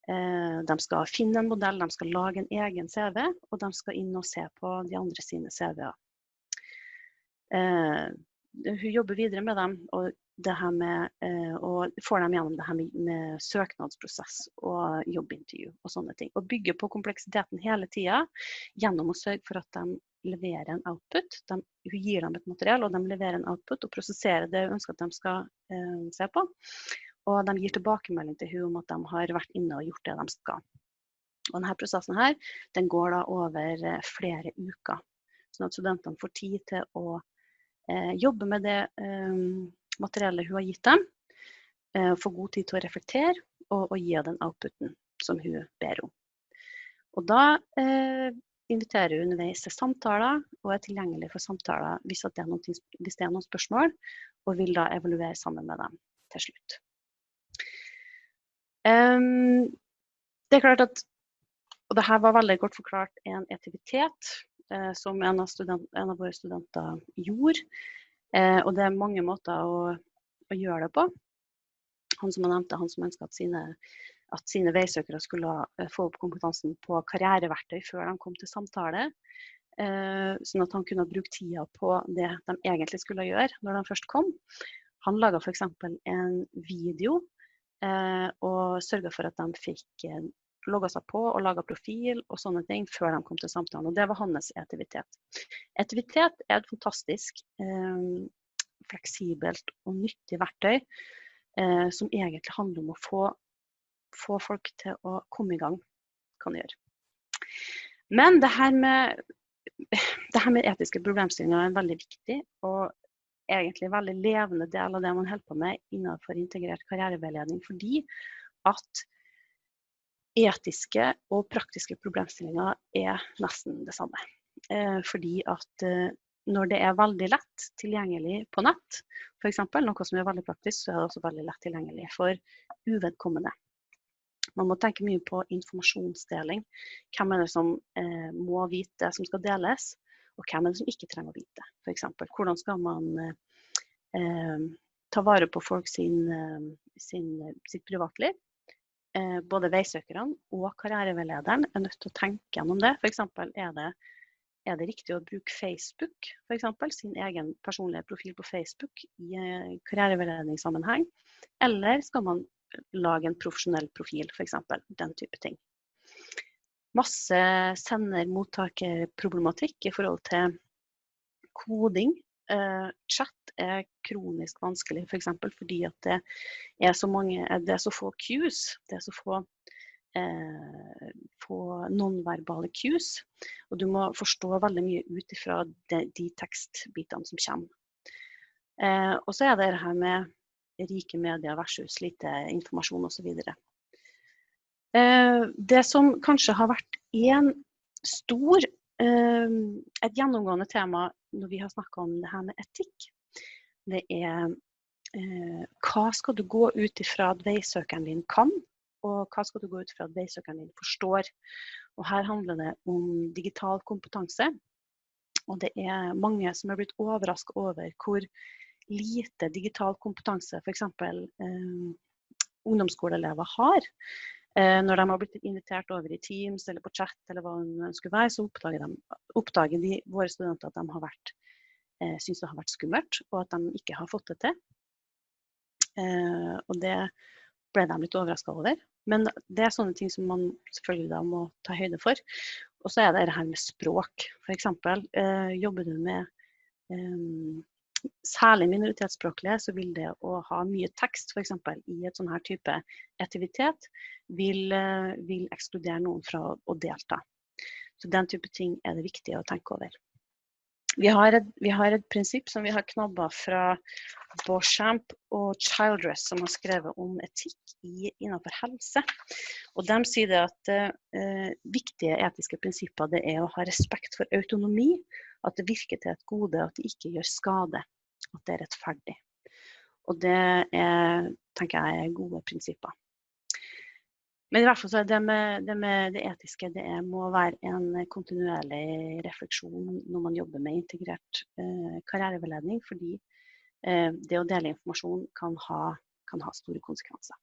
De skal finne en modell, de skal lage en egen CV, og de skal inn og se på de andre sine CV-er. Hun jobber videre med dem, og det her og får dem gjennom det her med søknadsprosess og jobbintervju og sånne ting. Og bygge på kompleksiteten hele tiden, gjennom å sørge for at de leverer en output. Hun gir dem et material, og de leverer en output og prosesserer det hun ønsker at de skal se på. Og de gir tilbakemelding til hun om at de har vært inne og gjort det de skal. Og denne prosessen her, den går da over flere uker, sånn at studentene får tid til å jobbe med det materialet hun har gitt dem, få god tid til å reflektere og gi den outputen som hun ber om. Og da inviterer hun underveis til samtaler og tilgjengelig for samtaler hvis det noen spørsmål, og vil da evaluere sammen med dem til slutt. Det klart at, og det her var veldig kort forklart, en aktivitet som en av våre studenter gjorde, og det mange måter å gjøre det på. Han som jeg nevnte, han som ønsket at sine veisøkere skulle få opp kompetansen på karriereverktøy før de kom til samtale, sånn at han kunne bruke tida på det de egentlig skulle gjøre når de først kom. Han laget for eksempel en video og sørget for at de fikk logget seg på og laget profil og sånne ting før de kom til samtalen, og det var hans aktivitet. Aktivitet et fantastisk fleksibelt og nyttig verktøy som egentlig handler om å få folk til å komme i gang, kan det gjøre. Men det her med etiske problemstillinger veldig viktig, og egentlig veldig levende del av det man holder på med innenfor integrert karriereveiledning, fordi at etiske og praktiske problemstillinger nesten det samme. Fordi at når det veldig lett tilgjengelig på nett, for eksempel, noe som veldig praktisk, så det også veldig lett tilgjengelig for uvedkommende. Man må tenke mye på informasjonsdeling. Hvem det som må vite som skal deles, og hvem det som ikke trenger å vite, for eksempel. Hvordan skal man ta vare på folk sitt privatliv, både veisøkerne og karriereveilederen nødt til å tenke gjennom det. For eksempel, er det riktig å bruke Facebook, for eksempel, sin egen personlige profil på Facebook i karriereveiledningssammenheng, eller skal man lage en profesjonell profil, for eksempel, den type ting. Masse sender-mottaker-problematikk i forhold til koding. Chat er kronisk vanskelig, for eksempel, fordi at det er så få cues, det er så få nonverbale cues, og du må forstå veldig mye ut ifra de tekstbitene som kommer. Og så er det her med rike medier versus lite informasjon og så videre. Det som kanskje har vært et gjennomgående tema når vi har snakket om det her med etikk, det er hva skal du gå ut ifra at veisøkeren din kan, og hva skal du gå ut ifra at veisøkeren din forstår. Og her handler det om digital kompetanse, og det er mange som har blitt overrasket over hvor lite digital kompetanse for eksempel ungdomsskoleelever har. Når de har blitt invitert over i Teams eller på chat eller hva det skulle være, så oppdager våre studenter at de synes det har vært skummelt, og at de ikke har fått det til. Og det ble de litt overrasket over. Men det er sånne ting som man selvfølgelig da må ta høyde for. Og så er det her med språk. For eksempel, jobber du med særlig minoritetsspråklige, så vil det å ha mye tekst, for eksempel, i et sånn her type aktivitet, vil ekskludere noen fra å delta. Så den type ting er det viktig å tenke over. Vi har et prinsipp som vi har knabbet fra Beauchamp og Childress, som har skrevet om etikk innenfor helse. Og de sier det at viktige etiske prinsipper det er å ha respekt for autonomi, at det virker til et gode, at det ikke gjør skade, at det er rettferdig. Og det tenker jeg er gode prinsipper. Men i hvert fall så det med det etiske, det må være en kontinuerlig refleksjon når man jobber med integrert karriereveiledning, fordi det å dele informasjon kan ha store konsekvenser.